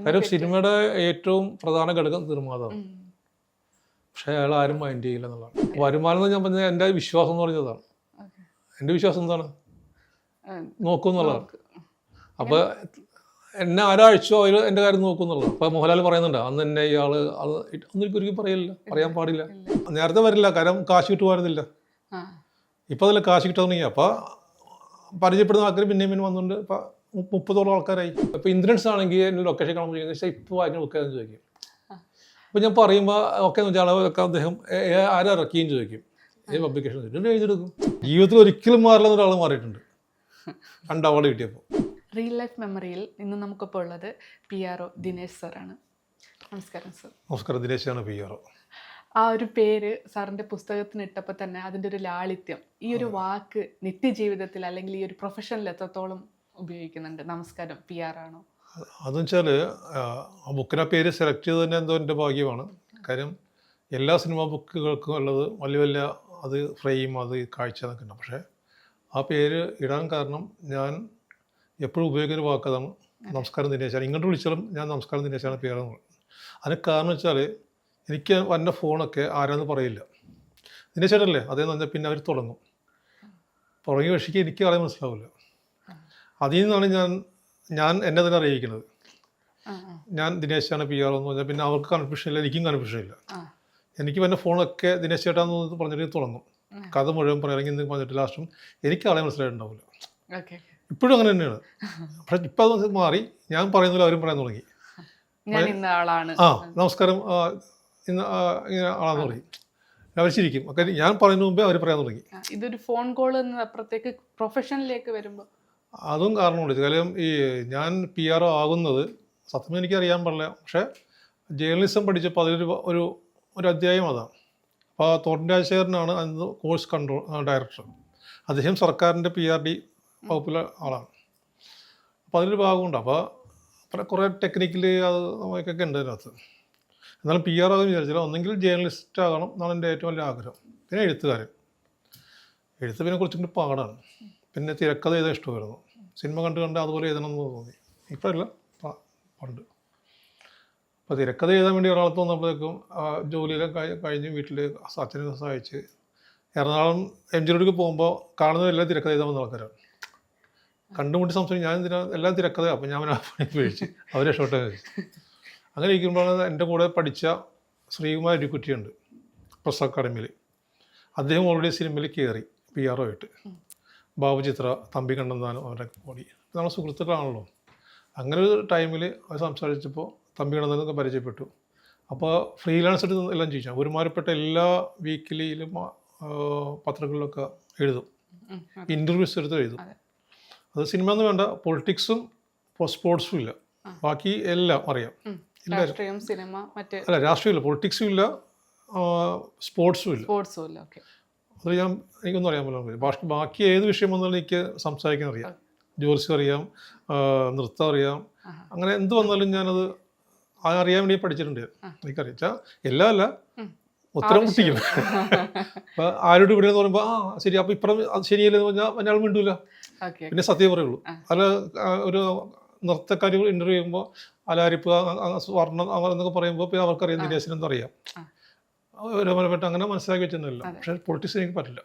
കാര്യം സിനിമയുടെ ഏറ്റവും പ്രധാന ഘടകം നിർമ്മാതാവ്. പക്ഷെ അയാൾ ആരും മൈൻഡ് ചെയ്യില്ല എന്നുള്ളതാണ്. വരുമാനം എന്ന് ഞാൻ പറഞ്ഞാൽ എൻ്റെ വിശ്വാസം എന്ന് പറഞ്ഞതാണ്. എൻ്റെ വിശ്വാസം എന്താണ്, നോക്കും എന്നുള്ളതാണ്. അപ്പോൾ എന്നെ ആരാഴ്ചയോ അതിൽ എൻ്റെ കാര്യം നോക്കും എന്നുള്ളതാണ്. അപ്പോൾ മോഹൻലാൽ പറയുന്നുണ്ട് അന്ന് എന്നെ ഇയാൾ അത് ഒന്നും ഒരിക്കലും പറയില്ല, പറയാൻ പാടില്ല. നേരത്തെ വരില്ല, കാരണം കാശ് കിട്ടുമായിരുന്നില്ല. ഇപ്പം അതിൽ കാശ് കിട്ടാൻ തുടങ്ങി. അപ്പോൾ പരിചയപ്പെടുന്ന ആൾക്കാർ പിന്നെയും പിന്നെ വന്നുകൊണ്ട് ഇപ്പം 30ഓളം ആൾക്കാരായി. ഇപ്പോൾ ഇന്ദ്രൻസ് ആണെങ്കിൽ എൻ്റെ ലൊക്കേഷൻ കാണാൻ ചോദിക്കുന്നത് ഇപ്പോൾ വാങ്ങിക്കാൻ വെക്കാന്ന് ചോദിക്കും. അപ്പോൾ ഞാൻ പറയുമ്പോൾ ഒക്കെ എന്ന് വെച്ചാൽ അളവൊക്കെ അദ്ദേഹം ആരും ഇറക്കിയും ചോദിക്കും, ഏത് പബ്ലിക്കേഷൻ ചോദിക്കും, എഴുതിയെടുക്കും. ജീവിതത്തിൽ ഒരിക്കലും മാറില്ലെന്ന് ഒരാൾ മാറിയിട്ടുണ്ട് 2 അവാർഡ് കിട്ടിയപ്പോൾ. റിയൽ ലൈഫ് മെമ്മറിയിൽ ഇന്ന് നമുക്കിപ്പോൾ ഉള്ളത് PRO ദിനേശ് സാറാണ്. നമസ്കാരം സർ. നമസ്കാരം, ദിനേശാണ് PRO. ആ ഒരു പേര് സാറിൻ്റെ പുസ്തകത്തിന് ഇട്ടപ്പോൾ തന്നെ അതിൻ്റെ ഒരു ലാളിത്യം, ഈ ഒരു വാക്ക് നിത്യജീവിതത്തിൽ അല്ലെങ്കിൽ ഈ ഒരു പ്രൊഫഷനിൽ എത്രത്തോളം ഉപയോഗിക്കുന്നുണ്ട്? നമസ്കാരം PR ആണോ? അതെന്ന് വെച്ചാൽ ആ ബുക്കിനെ പേര് സെലക്ട് ചെയ്ത് തന്നെ എന്തോ എൻ്റെ ഭാഗ്യമാണ്. കാര്യം എല്ലാ സിനിമാ ബുക്കുകൾക്കും ഉള്ളത് വലിയ വലിയ അത് ഫ്രെയിം, അത് കാഴ്ച എന്നൊക്കെ ഉണ്ട്. പക്ഷേ ആ പേര് ഇടാൻ കാരണം ഞാൻ എപ്പോഴും ഉപയോഗിക്കുന്ന വാക്കതാണ് നമസ്കാരം ദിനേശാണ്. ഇങ്ങോട്ട് വിളിച്ചാലും ഞാൻ നമസ്കാരം ദിനേശാണ് PR എന്ന് പറയും. അതിന് കാരണം വെച്ചാൽ എനിക്ക് എൻ്റെ ഫോണൊക്കെ ആരാന്ന് പറയില്ല, ദിനേശേട്ടല്ലേ അതേന്ന് പറഞ്ഞാൽ പിന്നെ അവർ തുടങ്ങും. തുടങ്ങിയ പക്ഷിക്ക് എനിക്ക് ആളെ മനസ്സിലാവില്ല. അതിൽ നിന്നാണ് ഞാൻ എന്നെ തന്നെ അറിയിക്കുന്നത് ഞാൻ ദിനേശാണ് PR എന്ന് പറഞ്ഞാൽ പിന്നെ അവർക്ക് കൺഫ്യൂഷൻ ഇല്ല, എനിക്കും കൺഫ്യൂഷൻ ഇല്ല. എനിക്ക് എൻ്റെ ഫോണൊക്കെ ദിനേശ് ചേട്ടാന്ന് പറഞ്ഞിട്ട് തുടങ്ങും. കഥ മുഴുവൻ പറയണമെങ്കിൽ എന്ന് പറഞ്ഞിട്ട് ലാസ്റ്റും എനിക്ക് ആളെ മനസ്സിലായിട്ടുണ്ടാവില്ല. ഇപ്പോഴും അങ്ങനെ തന്നെയാണ്. പക്ഷെ ഇപ്പം അത് മാറി, ഞാൻ പറയുന്നില്ല അവരും പറയാൻ തുടങ്ങി. നമസ്കാരം ഇന്ന് ഇങ്ങനെ ആളാന്ന് പറയും. അവർ ചിരിക്കും. ഒക്കെ ഞാൻ പറയുന്നതിന് മുമ്പേ അവർ പറയാൻ തുടങ്ങി. ഇതൊരു ഫോൺ കോൾ അപ്പുറത്തേക്ക് പ്രൊഫഷനിലേക്ക് വരുമ്പോൾ അതും കാരണമുണ്ട്. കാര്യം ഈ ഞാൻ PRO ആകുന്നത് സത്യം എനിക്കറിയാൻ പാടില്ല. പക്ഷേ ജേർണലിസം പഠിച്ചപ്പോൾ ഒരു അധ്യായം അതാണ്. അപ്പോൾ തോട്ടൻ രാജശേഖരനാണ് അന്ന് കോഴ്സ് ഡയറക്ടർ. അദ്ദേഹം സർക്കാരിൻ്റെ PRD വകുപ്പിലെ ആളാണ്. അപ്പോൾ അതിലൊരു ഭാഗമുണ്ട്. അപ്പോൾ കുറേ ടെക്നിക്കലി അത് നമുക്കൊക്കെ ഉണ്ട് അതിനകത്ത്. എന്നാലും PR ആകാൻ വിചാരിച്ചില്ല. ഒന്നെങ്കിൽ ജേർണലിസ്റ്റ് ആകണം എന്നാണ് എൻ്റെ ഏറ്റവും വലിയ ആഗ്രഹം. പിന്നെ എഴുത്തുകാരൻ. എഴുത്ത് പിന്നെ കുറച്ചും കൂടി പാടാണ്. പിന്നെ തിരക്കഥ എഴുതാൻ ഇഷ്ടമായിരുന്നു. സിനിമ കണ്ട് അതുപോലെ എഴുതണമെന്ന് തോന്നി. ഇപ്പോഴല്ല, പണ്ട്. അപ്പോൾ തിരക്കഥ എഴുതാൻ വേണ്ടി ഒരാൾ തോന്നപ്പോഴേക്കും ജോലിയെല്ലാം കഴിഞ്ഞ് വീട്ടിൽ അച്ഛനെ സഹായിച്ച് എറണാകുളം MG റോഡിലേക്ക് പോകുമ്പോൾ കാണുന്നതെല്ലാം തിരക്കഥ എഴുതാൻ വന്ന ആൾക്കാരാണ്. കണ്ടുമുട്ടി സംസാരിക്കും. ഞാൻ എല്ലാം തിരക്കഥ. അപ്പോൾ ഞാൻ പണി പേടിച്ച് അവർ രക്ഷപ്പെട്ട കഴിച്ചു. അങ്ങനെ ഇരിക്കുമ്പോഴാണ് എൻ്റെ കൂടെ പഠിച്ച ശ്രീകുമാർ അരിക്കുറ്റിയുണ്ട് പ്രസ് അക്കാഡമിയിൽ. അദ്ദേഹം ഓൾറെഡി സിനിമയിൽ കയറി PRO ആയിട്ട്. ബാബുചിത്ര, തമ്പി കണ്ണന്താനം അവരൊക്കെ കൂടി നമ്മൾ സുഹൃത്തുക്കളാണല്ലോ. അങ്ങനെ ഒരു ടൈമിൽ അത് സംസാരിച്ചപ്പോൾ തമ്പി കണ്ണന്താനൊക്കെ പരിചയപ്പെട്ടു. അപ്പോൾ ഫ്രീലാൻസായിട്ട് എല്ലാം ചോദിച്ചാൽ ഒരുമാതിരിപ്പെട്ട എല്ലാ വീക്കിലിയിലും പത്രങ്ങളിലൊക്കെ എഴുതും, ഇൻ്റർവ്യൂസ് എടുത്ത് എഴുതും. അത് സിനിമ എന്ന് വേണ്ട, പൊളിറ്റിക്സും സ്പോർട്സും ഇല്ല, ബാക്കി എല്ലാം അറിയാം. അല്ല, രാഷ്ട്രീയമില്ല, പൊളിറ്റിക്സും ഇല്ല, സ്പോർട്സും ഇല്ല. അത് എനിക്കൊന്നും അറിയാൻ പറ്റില്ല. ബാക്കി ഏത് വിഷയം വന്നാലും എനിക്ക് സംസാരിക്കാൻ അറിയാം. ജ്യോത്സ്യം അറിയാം, നൃത്തം അറിയാം, അങ്ങനെ എന്ത് വന്നാലും ഞാനത് അറിയാൻ വേണ്ടി പഠിച്ചിട്ടുണ്ട്. എനിക്കറിയാം വെച്ചാൽ എല്ലാം അല്ല, ഉത്തരം മുട്ടിക്കും. അപ്പോൾ ആരോട് ഇവിടെ എന്ന് പറയുമ്പോൾ ശരി, അപ്പോൾ ഇപ്പുറം അത് ശരിയല്ലെന്ന് പറഞ്ഞാൽ അയാൾ മിണ്ടൂല, പിന്നെ സത്യം പറയുള്ളൂ. അല്ല, ഒരു നൃത്തക്കാരി ഇൻ്റർവ്യൂ ചെയ്യുമ്പോൾ അലാരിപ്പ്, സ്വർണ്ണം എന്നൊക്കെ പറയുമ്പോൾ പിന്നെ അവർക്കറിയാം ദിനേശനെന്ന് അറിയാം. ഒരുമാനപ്പെട്ട അങ്ങനെ മനസ്സിലാക്കി വെച്ചൊന്നുമില്ല. പക്ഷേ പൊളിറ്റിക്സ് എനിക്ക് പറ്റില്ല.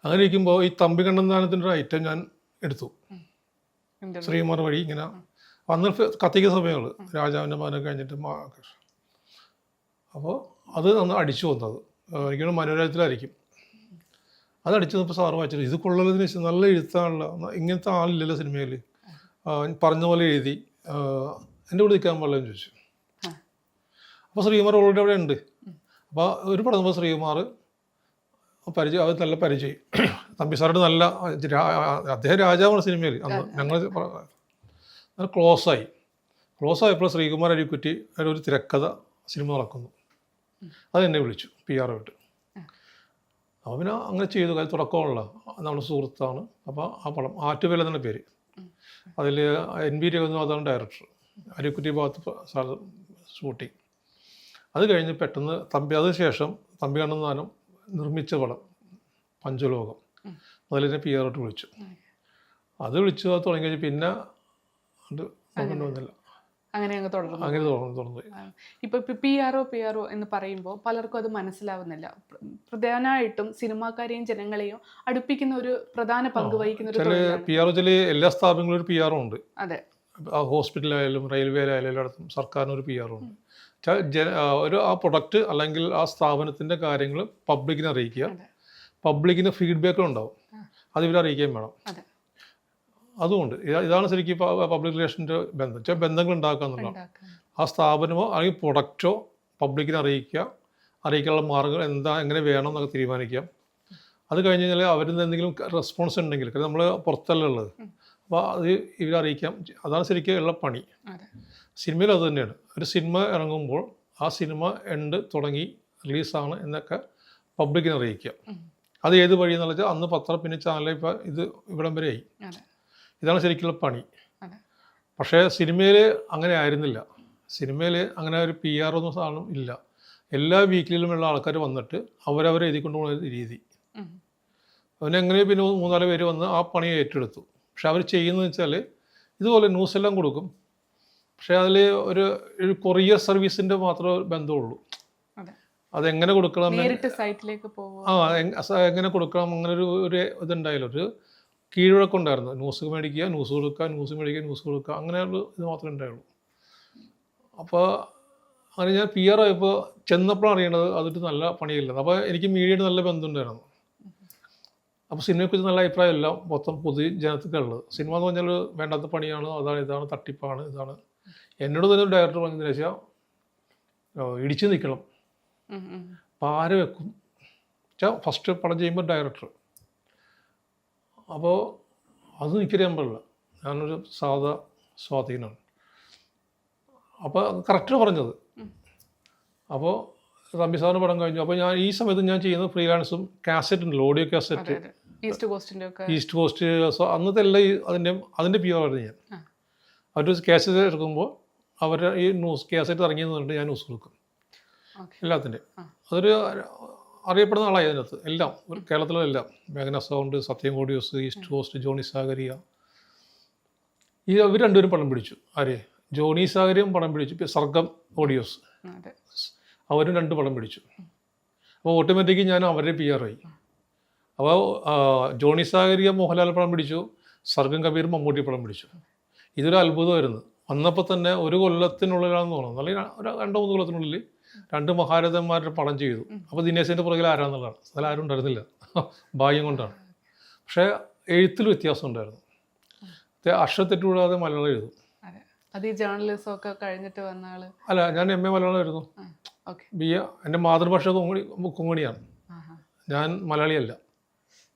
അങ്ങനെ ഇരിക്കുമ്പോൾ ഈ തമ്പി കണ്ണന്താനത്തിൻ്റെ ഒരു ഐറ്റം ഞാൻ എടുത്തു. ശ്രീകുമാർ വഴി ഇങ്ങനെ വന്ന് കത്തിക്കുന്ന സമയങ്ങൾ രാജാവിൻ്റെ മകനൊക്കെ കഴിഞ്ഞിട്ട്. അപ്പോൾ അത് അടിച്ചു വന്നത് എനിക്കാണ് മനോരാജ്യത്തിലായിരിക്കും. അത് അടിച്ചു വന്നപ്പോൾ സാറ് വായിച്ചത് ഇത് കൊള്ളലതിന് വെച്ചാൽ നല്ല എഴുത്താണല്ലോ, ഇങ്ങനത്തെ ആളില്ലല്ലോ സിനിമയിൽ, പറഞ്ഞ പോലെ എഴുതി, എൻ്റെ കൂടെ നിൽക്കാൻ പാടില്ലെന്ന് ചോദിച്ചു. അപ്പോൾ ശ്രീകുമാർ ഓൾറെഡി അവിടെ ഉണ്ട്. അപ്പോൾ ഒരു പടം ശ്രീകുമാർ പരിചയം, അത് നല്ല പരിചയം. തമ്പി സാറുടെ നല്ല, അദ്ദേഹം രാജാവാണ് സിനിമയിൽ. അന്ന് ഞങ്ങൾ നല്ല ക്ലോസ് ആയപ്പോൾ ശ്രീകുമാർ അരിക്കുറ്റി ഒരു തിരക്കഥ സിനിമ നടക്കുന്നു. അതെന്നെ വിളിച്ചു PRO ആയിട്ട്. അപ്പോൾ പിന്നെ അങ്ങനെ ചെയ്തു. കാര്യം തുടക്കമുള്ള നമ്മുടെ സുഹൃത്താണ്. അപ്പോൾ ആ പടം ആറ്റുവേല എന്നാണ് പേര്. അതിൽ NB രഘുനാഥാണ് ഡയറക്ടർ, അരിക്കുറ്റി ഭാഗത്ത് സാർ ഷൂട്ടിങ്. അത് കഴിഞ്ഞ് പെട്ടെന്ന് അതിനുശേഷം തമ്പി കണ്ണന്താനം നിർമ്മിച്ച പടം പഞ്ചലോകം, അതിലെന്നെ PRO ആയിട്ട് വിളിച്ചു. അത് തുടങ്ങി കഴിഞ്ഞ് പിന്നെ നോക്കേണ്ടി വന്നില്ല. അങ്ങനെ അങ്ങ് തുടർന്നു. അങ്ങനെ തുറന്നു പോയി. ഇപ്പൊ പി ആർ ഒ എന്ന് പറയുമ്പോൾ പലർക്കും അത് മനസ്സിലാവുന്നില്ല. പ്രധാനമായിട്ടും സിനിമാക്കാരെയും ജനങ്ങളെയും അടുപ്പിക്കുന്ന ഒരു പ്രധാന പങ്ക് വഹിക്കുന്ന ഒരു ചില തൊഴിലാണ്. പി ആർ ചില എല്ലാ സ്ഥാപനങ്ങളും ഒരു പി ആർ ഉണ്ട്. അതെ, ഹോസ്പിറ്റലായാലും റെയിൽവേയിലായാലും എല്ലായിടത്തും സർക്കാരിന് ഒരു പി ആർ ഉണ്ട്. ഒരു ആ പ്രൊഡക്റ്റ് അല്ലെങ്കിൽ ആ സ്ഥാപനത്തിൻ്റെ കാര്യങ്ങൾ പബ്ലിക്കിനെ അറിയിക്കുക, പബ്ലിക്കിന് ഫീഡ്ബാക്കും ഉണ്ടാവും, അത് ഇവരെ അറിയിക്കുകയും വേണം. അതെ, അതുകൊണ്ട് ഇതാണ് ശരിക്കും പബ്ലിക് റിലേഷൻ്റെ ബന്ധം. ചില ബന്ധങ്ങൾ ഉണ്ടാക്കുക എന്നുള്ളതാണ്. ആ സ്ഥാപനമോ അല്ലെങ്കിൽ പ്രൊഡക്റ്റോ പബ്ലിക്കിനെ അറിയിക്കാനുള്ള മാർഗ്ഗങ്ങൾ എന്താ, എങ്ങനെ വേണം എന്നൊക്കെ തീരുമാനിക്കാം. അത് കഴിഞ്ഞ് കഴിഞ്ഞാൽ അവരിൽ നിന്ന് എന്തെങ്കിലും റെസ്പോൺസ് ഉണ്ടെങ്കിൽ, കാരണം നമ്മൾ പുറത്തല്ല ഉള്ളത്, അപ്പോൾ അത് ഇവരറിയിക്കാം. അതാണ് ശരിക്കും ഉള്ള പണി. സിനിമയിൽ അത് തന്നെയാണ്. ഒരു സിനിമ ഇറങ്ങുമ്പോൾ ആ സിനിമ തുടങ്ങി റിലീസാണ് എന്നൊക്കെ പബ്ലിക്കിനെ അറിയിക്കുക. അത് ഏത് വഴിയെന്ന് വെച്ചാൽ അന്ന് പത്രം, പിന്നെ ചാനൽ, ഇപ്പോൾ ഇത് ഇവിടം വരെ ആയി. ഇതാണ് ശരിക്കുള്ള പണി. പക്ഷേ സിനിമയിൽ അങ്ങനെ ആയിരുന്നില്ല. സിനിമയിൽ അങ്ങനെ ഒരു പി ആർ ഒന്നും സാധനം ഇല്ല. എല്ലാ വീക്കിലുമുള്ള ആൾക്കാർ വന്നിട്ട് അവരവരെ എഴുതിക്കൊണ്ട് പോകുന്ന രീതി. അതിനെങ്ങനെ പിന്നെ 3-4 പേര് വന്ന് ആ പണി ഏറ്റെടുത്തു. പക്ഷെ അവർ ചെയ്യുന്നതെന്ന് വെച്ചാൽ ഇതുപോലെ ന്യൂസ് എല്ലാം കൊടുക്കും. പക്ഷേ അതിൽ ഒരു കൊറിയർ സർവീസിൻ്റെ മാത്രമേ ബന്ധമുള്ളൂ. അതെങ്ങനെ കൊടുക്കണം, സൈറ്റിലേക്ക് എങ്ങനെ കൊടുക്കണം, അങ്ങനെ ഒരു ഇതുണ്ടായാലും ഒരു കീഴ്വഴക്കം ഉണ്ടായിരുന്നു. ന്യൂസ് മേടിക്കുക, ന്യൂസ് കൊടുക്കുക, ന്യൂസ് മേടിക്കുക, ന്യൂസ് കൊടുക്കുക, അങ്ങനെയുള്ള ഇത് മാത്രമേ ഉണ്ടായുള്ളൂ. അപ്പോൾ അങ്ങനെ ഞാൻ പി ആർ ആയപ്പോൾ ചെന്നപ്പോഴാണ് അറിയണത് അതൊരു നല്ല പണിയില്ലെന്ന്. അപ്പോൾ എനിക്ക് മീഡിയയുടെ നല്ല ബന്ധമുണ്ടായിരുന്നു. അപ്പോൾ സിനിമയെക്കുറിച്ച് നല്ല അഭിപ്രായമല്ല മൊത്തം പൊതുജനത്തിലുള്ളത്. സിനിമ എന്ന് പറഞ്ഞാൽ വേണ്ടാത്ത പണിയാണ്, ഇതാണ് തട്ടിപ്പാണ്, ഇതാണ്. എന്നോട് തന്നെ ഒരു ഡയറക്ടർ പറഞ്ഞതിന് ശേഷം ഇടിച്ചു നിൽക്കണം, പാര വെക്കും വെച്ചാൽ ഫസ്റ്റ് പടം ചെയ്യുമ്പോൾ ഡയറക്ടർ. അപ്പോൾ അത് എനിക്കറിയാൻ പാടില്ല, ഞാനൊരു സാധാ സ്വാധീനമാണ്. അപ്പോൾ കറക്റ്റ് പറഞ്ഞത്. അപ്പോൾ റമ്പി സാറിന് പടം കഴിഞ്ഞു. അപ്പോൾ ഞാൻ ഈ സമയത്ത് ഞാൻ ചെയ്യുന്നത് ഫ്രീലാൻസും കാസറ്റ് ഉണ്ടല്ലോ, ഓഡിയോ കാസറ്റ്, ഈസ്റ്റ് കോസ്റ്റ്. അന്നത്തെ എല്ലാം അതിൻ്റെ പി ആർ ആയിരുന്നു ഞാൻ. അവർ കാസറ്റ് എടുക്കുമ്പോൾ അവരുടെ ഈ ന്യൂസ് കാസറ്റ് ഇറങ്ങിയെന്ന് പറഞ്ഞിട്ട് ഞാൻ ന്യൂസ് കൊടുക്കും എല്ലാത്തിൻ്റെ. അതൊരു അറിയപ്പെടുന്ന ആളായി അതിനകത്ത് എല്ലാം, കേരളത്തിലെല്ലാം. മേഘന സൗണ്ട്, സത്യം ഓഡിയോസ്, ഈസ്റ്റ് കോസ്റ്റ്, ജോണി സാഗരിയ, അവർ രണ്ടുപേരും പടം പിടിച്ചു. ആരെ? ജോണി സാഗരിയും പടം പിടിച്ചു. സർഗം ഓഡിയോസ് അവരും 2 പടം പിടിച്ചു. അപ്പോൾ ഓട്ടോമാറ്റിക്കലി ഞാൻ അവരുടെ പി ആർ ആയി. അപ്പോൾ ജോണി സാഗരിയ മോഹൻലാൽ പടം പിടിച്ചു, സർഗം കബീർ മമ്മൂട്ടി പടം പിടിച്ചു. ഇതൊരു അത്ഭുതമായിരുന്നു. വന്നപ്പോൾ തന്നെ ഒരു കൊല്ലത്തിനുള്ളിലാണെന്ന് തോന്നുന്നു, അല്ലെങ്കിൽ 2-3 കൊല്ലത്തിനുള്ളിൽ 2 മഹാരഥന്മാരുടെ പടം ചെയ്തു. അപ്പോൾ ദിനേശിൻ്റെ പുറകിൽ ആരാന്നുള്ളതാണ്. അതിലാരും ഉണ്ടായിരുന്നില്ല, ഭാഗ്യം കൊണ്ടാണ്. പക്ഷേ എഴുത്തിൽ വ്യത്യാസം ഉണ്ടായിരുന്നു. അക്ഷരത്തെറ്റ് കൂടാതെ മലയാളം എഴുതും. ജേർണലിസം ഒക്കെ കഴിഞ്ഞിട്ട് വന്ന ആള് അല്ല, ഞാൻ MA മലയാളം ആയിരുന്നു. BA. എൻ്റെ മാതൃഭാഷ കൊങ്ങണിയാണ്, ഞാൻ മലയാളിയല്ല.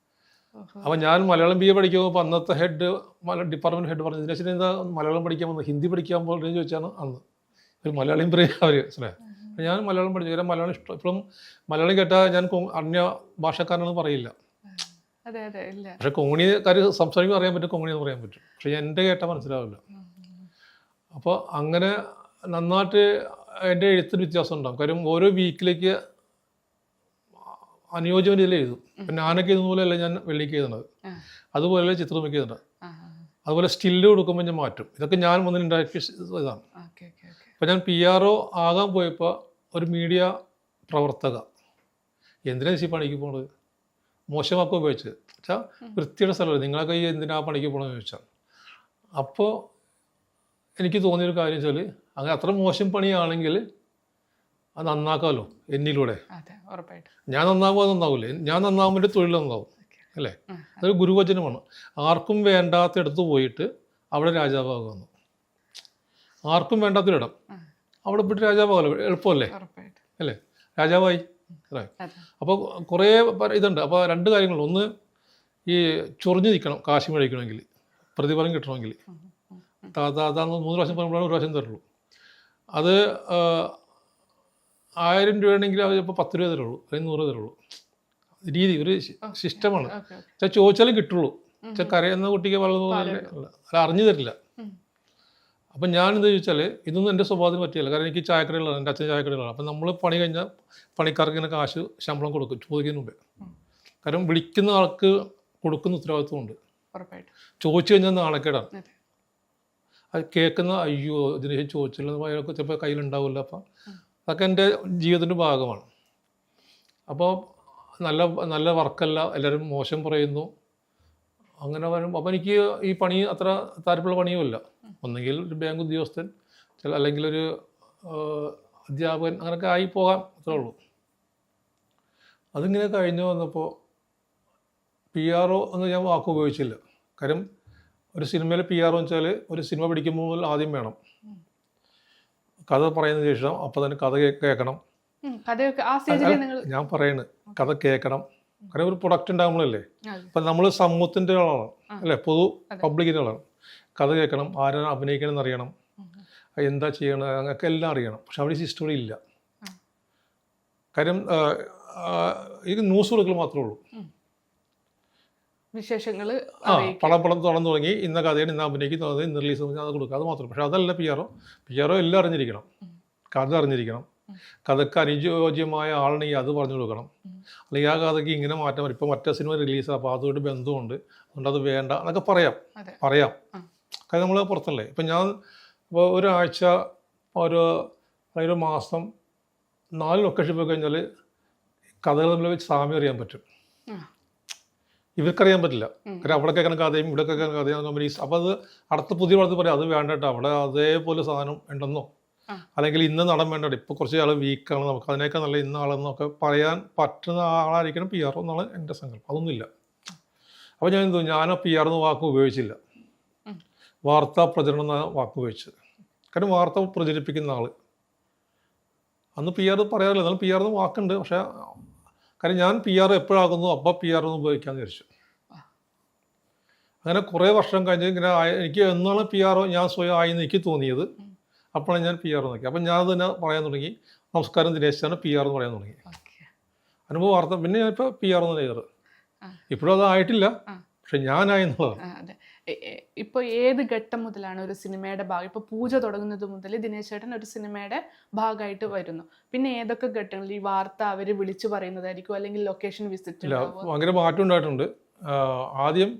അപ്പോൾ ഞാൻ മലയാളം BA പഠിക്കുമ്പോൾ അന്നത്തെ ഡിപ്പാർട്ട്മെൻറ്റ് ഹെഡ് പറഞ്ഞു, ദിനേശിന് എന്താ മലയാളം പഠിക്കാൻ വന്നത്, ഹിന്ദി പഠിക്കാൻ പോകുന്നത് ചോദിച്ചാണ് അന്ന്. ഒരു മലയാളിയും പറയും അവർ മനസ്സിലായി. ഞാൻ മലയാളം പഠിച്ചു, കാരണം മലയാളം ഇഷ്ടം. ഇപ്പം മലയാളം കേട്ടാൽ ഞാൻ അന്യ ഭാഷക്കാരനെന്ന് പറയില്ല. പക്ഷെ കൊങ്ങിണിക്കാർ സംസാരിക്കുമ്പോൾ അറിയാൻ പറ്റും, കൊങ്ങിണി എന്ന് പറയാൻ പറ്റും. പക്ഷെ എൻ്റെ കേട്ടാൽ മനസ്സിലാവില്ല. അപ്പോൾ അങ്ങനെ നന്നായിട്ട് എൻ്റെ എഴുത്തിന് വ്യത്യാസം ഉണ്ടാകും. കാര്യം ഓരോ വീക്കിലേക്ക് അനുയോജ്യം ഇതിൽ എഴുതും. ഇപ്പം ഞാനൊക്കെ ഇതുപോലെയല്ല ഞാൻ വെള്ളിക്ക് എഴുതുന്നത്, അതുപോലെ ചിത്രമൊക്കെ എഴുതുന്നത്, അതുപോലെ സ്റ്റില്ല് കൊടുക്കുമ്പോൾ ഞാൻ മാറ്റും. ഇതൊക്കെ ഞാൻ വന്നിട്ടുണ്ടാക്കിയ ഇതാണ്. അപ്പോൾ ഞാൻ PR ആകാൻ പോയപ്പോൾ ഒരു മീഡിയ പ്രവർത്തക, എന്തിനാ ഈ പണിക്ക് പോണത്, മോശമാക്കുക ഉപയോഗിച്ചത് വെച്ചാൽ വൃത്തിയുടെ സ്ഥലമല്ല, നിങ്ങളൊക്കെ ഈ എന്തിനാ പണിക്ക് പോകണമെന്ന് ചോദിച്ചാൽ. അപ്പോൾ എനിക്ക് തോന്നിയൊരു കാര്യം വെച്ചാൽ, അങ്ങനെ അത്ര മോശം പണിയാണെങ്കിൽ അത് നന്നാക്കാമല്ലോ എന്നിലൂടെ. ഞാൻ നന്നാകുമ്പോൾ അത് നന്നാവില്ലേ, ഞാൻ നന്നാകുമ്പോൾ എൻ്റെ തൊഴിൽ നന്നാവും അല്ലേ. അതൊരു ഗുരുവചനമാണ്. ആർക്കും വേണ്ടാത്തടത്ത് പോയിട്ട് അവിടെ രാജാവാകുന്നു. ആർക്കും വേണ്ടാത്തൊരിടം അവിടെ പോയിട്ട് രാജാവാകല്ലോ, എളുപ്പമല്ലേ അല്ലേ, രാജാവായി അല്ലേ. അപ്പോൾ കുറേ ഇതുണ്ട്. അപ്പോൾ 2 കാര്യങ്ങളുണ്ട്. ഒന്ന്, ഈ ചൊറിഞ്ഞ് നിൽക്കണം കാശ് മേടിക്കണമെങ്കിൽ, പ്രതിഫലം കിട്ടണമെങ്കിൽ. 3 പ്രാവശ്യം പറയുമ്പോഴാണ് 1 പ്രാവശ്യം തരുള്ളൂ. അത് 1000 രൂപയാണെങ്കിൽ അത് ഇപ്പോൾ 10 രൂപ തരുള്ളൂ, അല്ലെങ്കിൽ 100 തരുള്ളൂ. രീതി ഒരു സിസ്റ്റമാണ്. ചോദിച്ചാലും കിട്ടുള്ളൂ. കരയുന്ന കുട്ടിക്ക് വളർന്നു അറിഞ്ഞു തരില്ല. അപ്പം ഞാനെന്താ ചോദിച്ചാൽ, ഇതൊന്നും എൻ്റെ സ്വഭാവത്തിന് പറ്റിയല്ല. കാരണം എനിക്ക് ചായക്കടകളാണ്, എൻ്റെ അച്ഛൻ ചായക്കടകളാണ്. അപ്പം നമ്മൾ പണി കഴിഞ്ഞാൽ പണിക്കാർക്ക് ഇങ്ങനെ കാശ് ശമ്പളം കൊടുക്കും ചോദിക്കുന്നതിന് മുമ്പേ. കാരണം വിളിക്കുന്ന ആൾക്ക് കൊടുക്കുന്ന ഉത്തരവാദിത്വമുണ്ട്. ചോദിച്ചു കഴിഞ്ഞാൽ നാണക്കേടാണ്. അത് കേൾക്കുന്ന അയ്യോ ഇതിന് ചോദിച്ചില്ല അയാൾക്ക് ചിലപ്പോൾ കയ്യിലുണ്ടാവില്ല. അപ്പം അതൊക്കെ എൻ്റെ ജീവിതത്തിൻ്റെ ഭാഗമാണ്. അപ്പോൾ നല്ല നല്ല വർക്കല്ല, എല്ലാവരും മോശം പറയുന്നു. അങ്ങനെ വരും. അപ്പോൾ എനിക്ക് ഈ പണി അത്ര താല്പര്യമുള്ള പണിയുമില്ല. ഒന്നെങ്കിൽ ഒരു ബാങ്ക് ഉദ്യോഗസ്ഥൻ, അല്ലെങ്കിൽ ഒരു അധ്യാപകൻ, അങ്ങനെയൊക്കെ ആയി പോകാം, അത്രേ ഉള്ളൂ. അതിങ്ങനെ കഴിഞ്ഞു വന്നപ്പോൾ PR എന്ന് ഞാൻ വാക്ക് ഉപയോഗിച്ചില്ല. കാര്യം ഒരു സിനിമയിൽ PR എന്ന് വെച്ചാൽ ഒരു സിനിമ പിടിക്കുമ്പോൾ ആദ്യം വേണം കഥ പറയുന്നതിന് ശേഷം അപ്പോൾ തന്നെ കഥ കേൾക്കണം. ഞാൻ പറയുന്നത് കഥ കേൾക്കണം. കാരണം ഒരു പ്രൊഡക്റ്റ് ഉണ്ടാകുമ്പോഴല്ലേ, ഇപ്പം നമ്മൾ സമൂഹത്തിൻ്റെ ആളാണ് അല്ലേ, പൊതു പബ്ലിക്കിൻ്റെ ആളാണ്. കഥ കേൾക്കണം, ആരാണ് അഭിനയിക്കണം എന്നറിയണം, എന്താ ചെയ്യണം, അങ്ങനെയൊക്കെ എല്ലാം അറിയണം. പക്ഷെ അവിടെ ഈ ഹിസ്റ്ററി ഇല്ല. കാര്യം ഈ ന്യൂസ് കൊടുക്കൽ മാത്രമേ ഉള്ളൂ. വിശേഷങ്ങൾ പടം തുറന്നു തുടങ്ങി, ഇന്ന കഥയാണ്, ഇന്ന് അഭിനയിക്കുന്നത്, ഇന്ന് റിലീസ് അത് കൊടുക്കുക, അത് മാത്രം. പക്ഷെ അതല്ല PR എല്ലാം അറിഞ്ഞിരിക്കണം. കഥ അറിഞ്ഞിരിക്കണം, കഥക്ക് അനുയോജ്യമായ ആളാണെങ്കിൽ അത് പറഞ്ഞു കൊടുക്കണം. അല്ലെങ്കിൽ ആ കഥയ്ക്ക് ഇങ്ങനെ മാറ്റം വരും, ഇപ്പോൾ മറ്റേ സിനിമ റിലീസാണ്, അപ്പോൾ അതുമായിട്ട് ബന്ധമുണ്ട്, അതുകൊണ്ട് അത് വേണ്ട എന്നൊക്കെ പറയാം. കാര്യം നമ്മൾ പുറത്തല്ലേ. ഇപ്പം ഞാൻ ഇപ്പോൾ ഒരാഴ്ച ഒരു മാസം 4 ലൊക്കേഷൻ പോയി കഴിഞ്ഞാൽ കഥകൾ തമ്മിൽ വെച്ച് സാമ്യം അറിയാൻ പറ്റും. ഇവർക്കറിയാൻ പറ്റില്ല. കാരണം അവിടെ കേൾക്കുന്ന കഥയും ഇവിടെ കേൾക്കുന്ന കഥയും കമ്പനീസ്. അപ്പോൾ അത് അടുത്ത പുതിയ പടത്തിൽ പറയാം അത് വേണ്ടട്ടോ, അവിടെ അതേപോലെ സാധനം ഉണ്ടെന്നോ, അല്ലെങ്കിൽ ഇന്ന നടൻ വേണ്ട, ഇപ്പോൾ കുറച്ച് ആൾ വീക്കാണ്, നമുക്ക് അതിനേക്കാൾ നല്ല ഇന്ന ആളെന്നൊക്കെ പറയാൻ പറ്റുന്ന ആളായിരിക്കണം PR എന്നാണ് എൻ്റെ സങ്കല്പം. അതൊന്നുമില്ല. അപ്പോൾ ഞാൻ PR എന്ന വാക്ക് ഉപയോഗിച്ചില്ല, വാർത്താ പ്രചരണം എന്ന വാക്ക് ഉപയോഗിച്ചത്. കാരണം വാർത്ത പ്രചരിപ്പിക്കുന്ന ആൾ അന്ന് PR പറയാറില്ല, എന്നാലും PR എന്ന വാക്കുണ്ട്. പക്ഷേ കാര്യം ഞാൻ PR എപ്പോഴാകുന്നു അപ്പോൾ PR എന്ന് ഉപയോഗിക്കാമെന്ന് വിചാരിച്ചു. അങ്ങനെ കുറേ വർഷം കഴിഞ്ഞ് ഇങ്ങനെ എനിക്ക് എന്നാണ് PR ഞാൻ സ്വയം ആയെന്ന് എനിക്ക് തോന്നിയത്, അപ്പോഴാണ് ഞാൻ PR നോക്കി. അപ്പം ഞാൻ തന്നെ പറയാൻ തുടങ്ങി, നമസ്കാരം ദിനേശാണ് PR എന്ന് പറയാൻ തുടങ്ങി. അനുഭവ വാർത്ത. പിന്നെ ഞാനിപ്പോൾ PR എന്ന് ചെയ്യാറ്. ഇപ്പോഴും അതായിട്ടില്ല, പക്ഷെ ഞാനായെന്നുള്ളതാണ്. ഇപ്പോൾ ഏത് ഘട്ടം മുതലാണ് ഒരു സിനിമയുടെ ഭാഗം? ഇപ്പോൾ പൂജ തുടങ്ങുന്നത് മുതൽ ദിനേശ് ചേട്ടൻ ഒരു സിനിമയുടെ ഭാഗമായിട്ട് വരുന്നു. പിന്നെ ഏതൊക്കെ ഘട്ടങ്ങളിൽ ഈ വാർത്ത അവർ വിളിച്ചു പറയുന്നതായിരിക്കും, അല്ലെങ്കിൽ ലൊക്കേഷൻ വിസിറ്റ്? ഭയങ്കര മാറ്റം ഉണ്ടായിട്ടുണ്ട്. ആദ്യം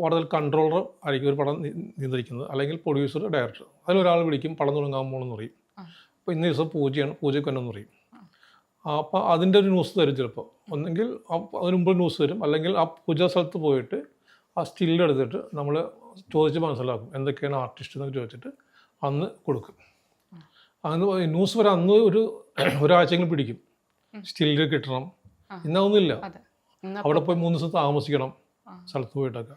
വളരെ കൺട്രോളർ ആയിരിക്കും ഒരു പടം നിയന്ത്രിക്കുന്നത്, അല്ലെങ്കിൽ പ്രൊഡ്യൂസർ, ഡയറക്ടർ. അതിലൊരാൾ വിളിക്കും, പടം തുടങ്ങാൻ പോകണമെന്ന് പറയും. അപ്പോൾ ഇന്ന ദിവസം പൂജയാണ്, പൂജയ്ക്ക് വന്നെന്ന് പറയും. അപ്പോൾ അതിൻ്റെ ഒരു ന്യൂസ് തരും ചിലപ്പോൾ. ഒന്നെങ്കിൽ അതിന് മുമ്പ് ന്യൂസ് തരും, അല്ലെങ്കിൽ ആ പൂജാ സ്ഥലത്ത് പോയിട്ട് ആ സ്റ്റില്ലെടുത്തിട്ട് നമ്മൾ ചോദിച്ച് മനസ്സിലാക്കും എന്തൊക്കെയാണ് ആർട്ടിസ്റ്റ് എന്നൊക്കെ ചോദിച്ചിട്ട് അന്ന് കൊടുക്കും. അന്ന് ന്യൂസ് വരെ അന്ന് ഒരാഴ്ചയെങ്കിലും പിടിക്കും. സ്റ്റില്ല് കിട്ടണം. ഇന്നൊന്നുമില്ല. അവിടെ പോയി 3 ദിവസം താമസിക്കണം സ്ഥലത്ത് പോയിട്ടൊക്കെ.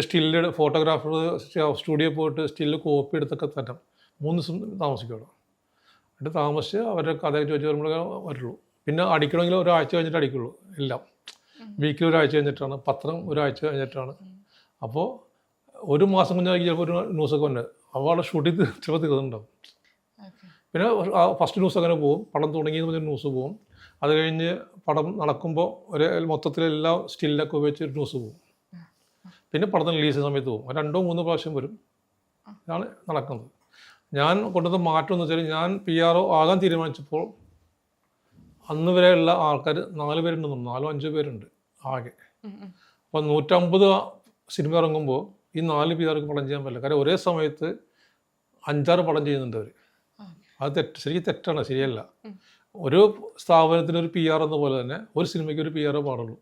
സ്റ്റില്ല് ഫോട്ടോഗ്രാഫർ സ്റ്റുഡിയോ പോയിട്ട് സ്റ്റില്ല് കോപ്പി എടുത്തൊക്കെ തരണം. 3 ദിവസം താമസിക്കും അവിടെ. എന്നിട്ട് താമസിച്ച് അവരുടെ കഥയൊക്കെ ചോദിച്ച് വരുമ്പോഴേ വരുള്ളൂ. പിന്നെ അടിക്കണമെങ്കിൽ ഒരാഴ്ച കഴിഞ്ഞിട്ട് അടിക്കുള്ളൂ എല്ലാം. വീക്കിൽ ഒരാഴ്ച കഴിഞ്ഞിട്ടാണ്, പത്രം ഒരാഴ്ച കഴിഞ്ഞിട്ടാണ്. അപ്പോൾ ഒരു മാസം കഴിഞ്ഞാൽ ചിലപ്പോൾ ഒരു ന്യൂസൊക്കെ വന്നത് അപ്പോൾ അവിടെ ഷൂട്ടിൽ ചിലപ്പോൾ തീർന്നുണ്ടാവും. പിന്നെ ഫസ്റ്റ് ന്യൂസ് അങ്ങനെ പോകും, പടം തുടങ്ങിയെന്ന് പറഞ്ഞ ന്യൂസ് പോകും. അത് കഴിഞ്ഞ് പടം നടക്കുമ്പോൾ മൊത്തത്തിലെല്ലാം സ്റ്റില്ലൊക്കെ ഉപയോഗിച്ച് ഒരു ന്യൂസ് പോകും. പിന്നെ പടത്തിന് റിലീസ് സമയത്ത് പോകും. 2-3 പ്രാവശ്യം വരും. ഇതാണ് നടക്കുന്നത്. ഞാൻ കൊണ്ടുവന്ന മാറ്റം എന്ന് വെച്ചാൽ ഞാൻ PR ആകാൻ തീരുമാനിച്ചപ്പോൾ അന്ന് വരെയുള്ള ആൾക്കാർ 4 പേരുണ്ടെന്നു, 4-5 പേരുണ്ട് ആകെ. അപ്പോൾ 150 സിനിമ ഇറങ്ങുമ്പോൾ ഈ 4 PRക്ക് പടം ചെയ്യാൻ പറ്റില്ല. കാരണം ഒരേ സമയത്ത് 5-6 പടം ചെയ്യുന്നുണ്ട് അവർ. അത് ശരിക്കും തെറ്റാണ്, ശരിയല്ല. ഒരു സ്ഥാപനത്തിന് ഒരു PR എന്ന പോലെ തന്നെ ഒരു സിനിമയ്ക്ക് ഒരു PR പാടുള്ളൂ.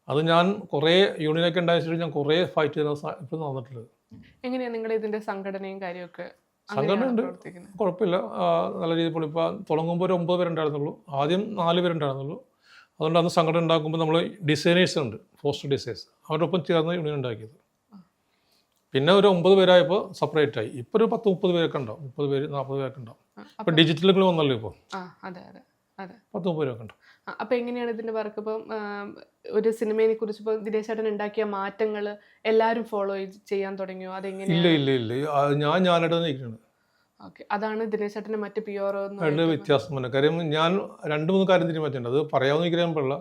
അത് ഞാൻ കുറേ യൂണിയനൊക്കെ ഉണ്ടായിട്ട് ഞാൻ കുറേ ഫൈറ്റ് ചെയ്ത ഇപ്പോൾ നടന്നിട്ടുള്ളത്. എങ്ങനെയാണ് നിങ്ങളുടെ ഇതിൻ്റെ സംഘടനയും കാര്യമൊക്കെ? സംഘടന ഉണ്ട്, കുഴപ്പമില്ല, നല്ല രീതിയിൽ പോയി. ഇപ്പോൾ തുടങ്ങുമ്പോൾ ഒരു 9 പേരുണ്ടായിരുന്നുള്ളൂ, ആദ്യം 4 പേരുണ്ടായിരുന്നുള്ളൂ. അതുകൊണ്ട് അന്ന് സംഘടന ഉണ്ടാക്കുമ്പോൾ നമ്മൾ ഡിസൈനേഴ്സ് ഉണ്ട്, പോസ്റ്റർ ഡിസൈനേഴ്സ്, അവരുടെ ഒപ്പം ചേർന്ന് യൂണിയൻ ഉണ്ടാക്കിയത്. പിന്നെ ഒരു 9 പേരായപ്പോൾ സെപ്പറേറ്റ് ആയി. ഇപ്പോൾ ഒരു 10-30 പേരൊക്കെ ഉണ്ടാവും, 30 പേര് 40 പേരൊക്കെ ഉണ്ടാവും. ഇപ്പോൾ ഡിജിറ്റലുകൾ വന്നല്ലോ ഇപ്പോൾ 10-30 പേരൊക്കെ ഉണ്ടാവും. അപ്പോൾ എങ്ങനെയാണ് ഇതിൻ്റെ വർക്ക്? ഇപ്പം ഒരു സിനിമയെ കുറിച്ച് ഇപ്പോൾ ദിനേശ് ചേട്ടൻ ഉണ്ടാക്കിയ മാറ്റങ്ങൾ എല്ലാവരും ഫോളോ ചെയ്യാൻ തുടങ്ങിയോ? അതെങ്ങനെയാണ്? ഇല്ല ഞാനായിട്ട് നിൽക്കുന്നത്. ഓക്കെ, അതാണ് ദിനേശ് ചേട്ടൻ്റെ മറ്റ് PR വ്യത്യാസം തന്നെ. കാര്യം ഞാൻ 2-3 കാര്യം തീരുമാനിച്ചിട്ടുണ്ട്. അത് പറയാവുന്ന നിൽക്കാൻ പാടില്ല.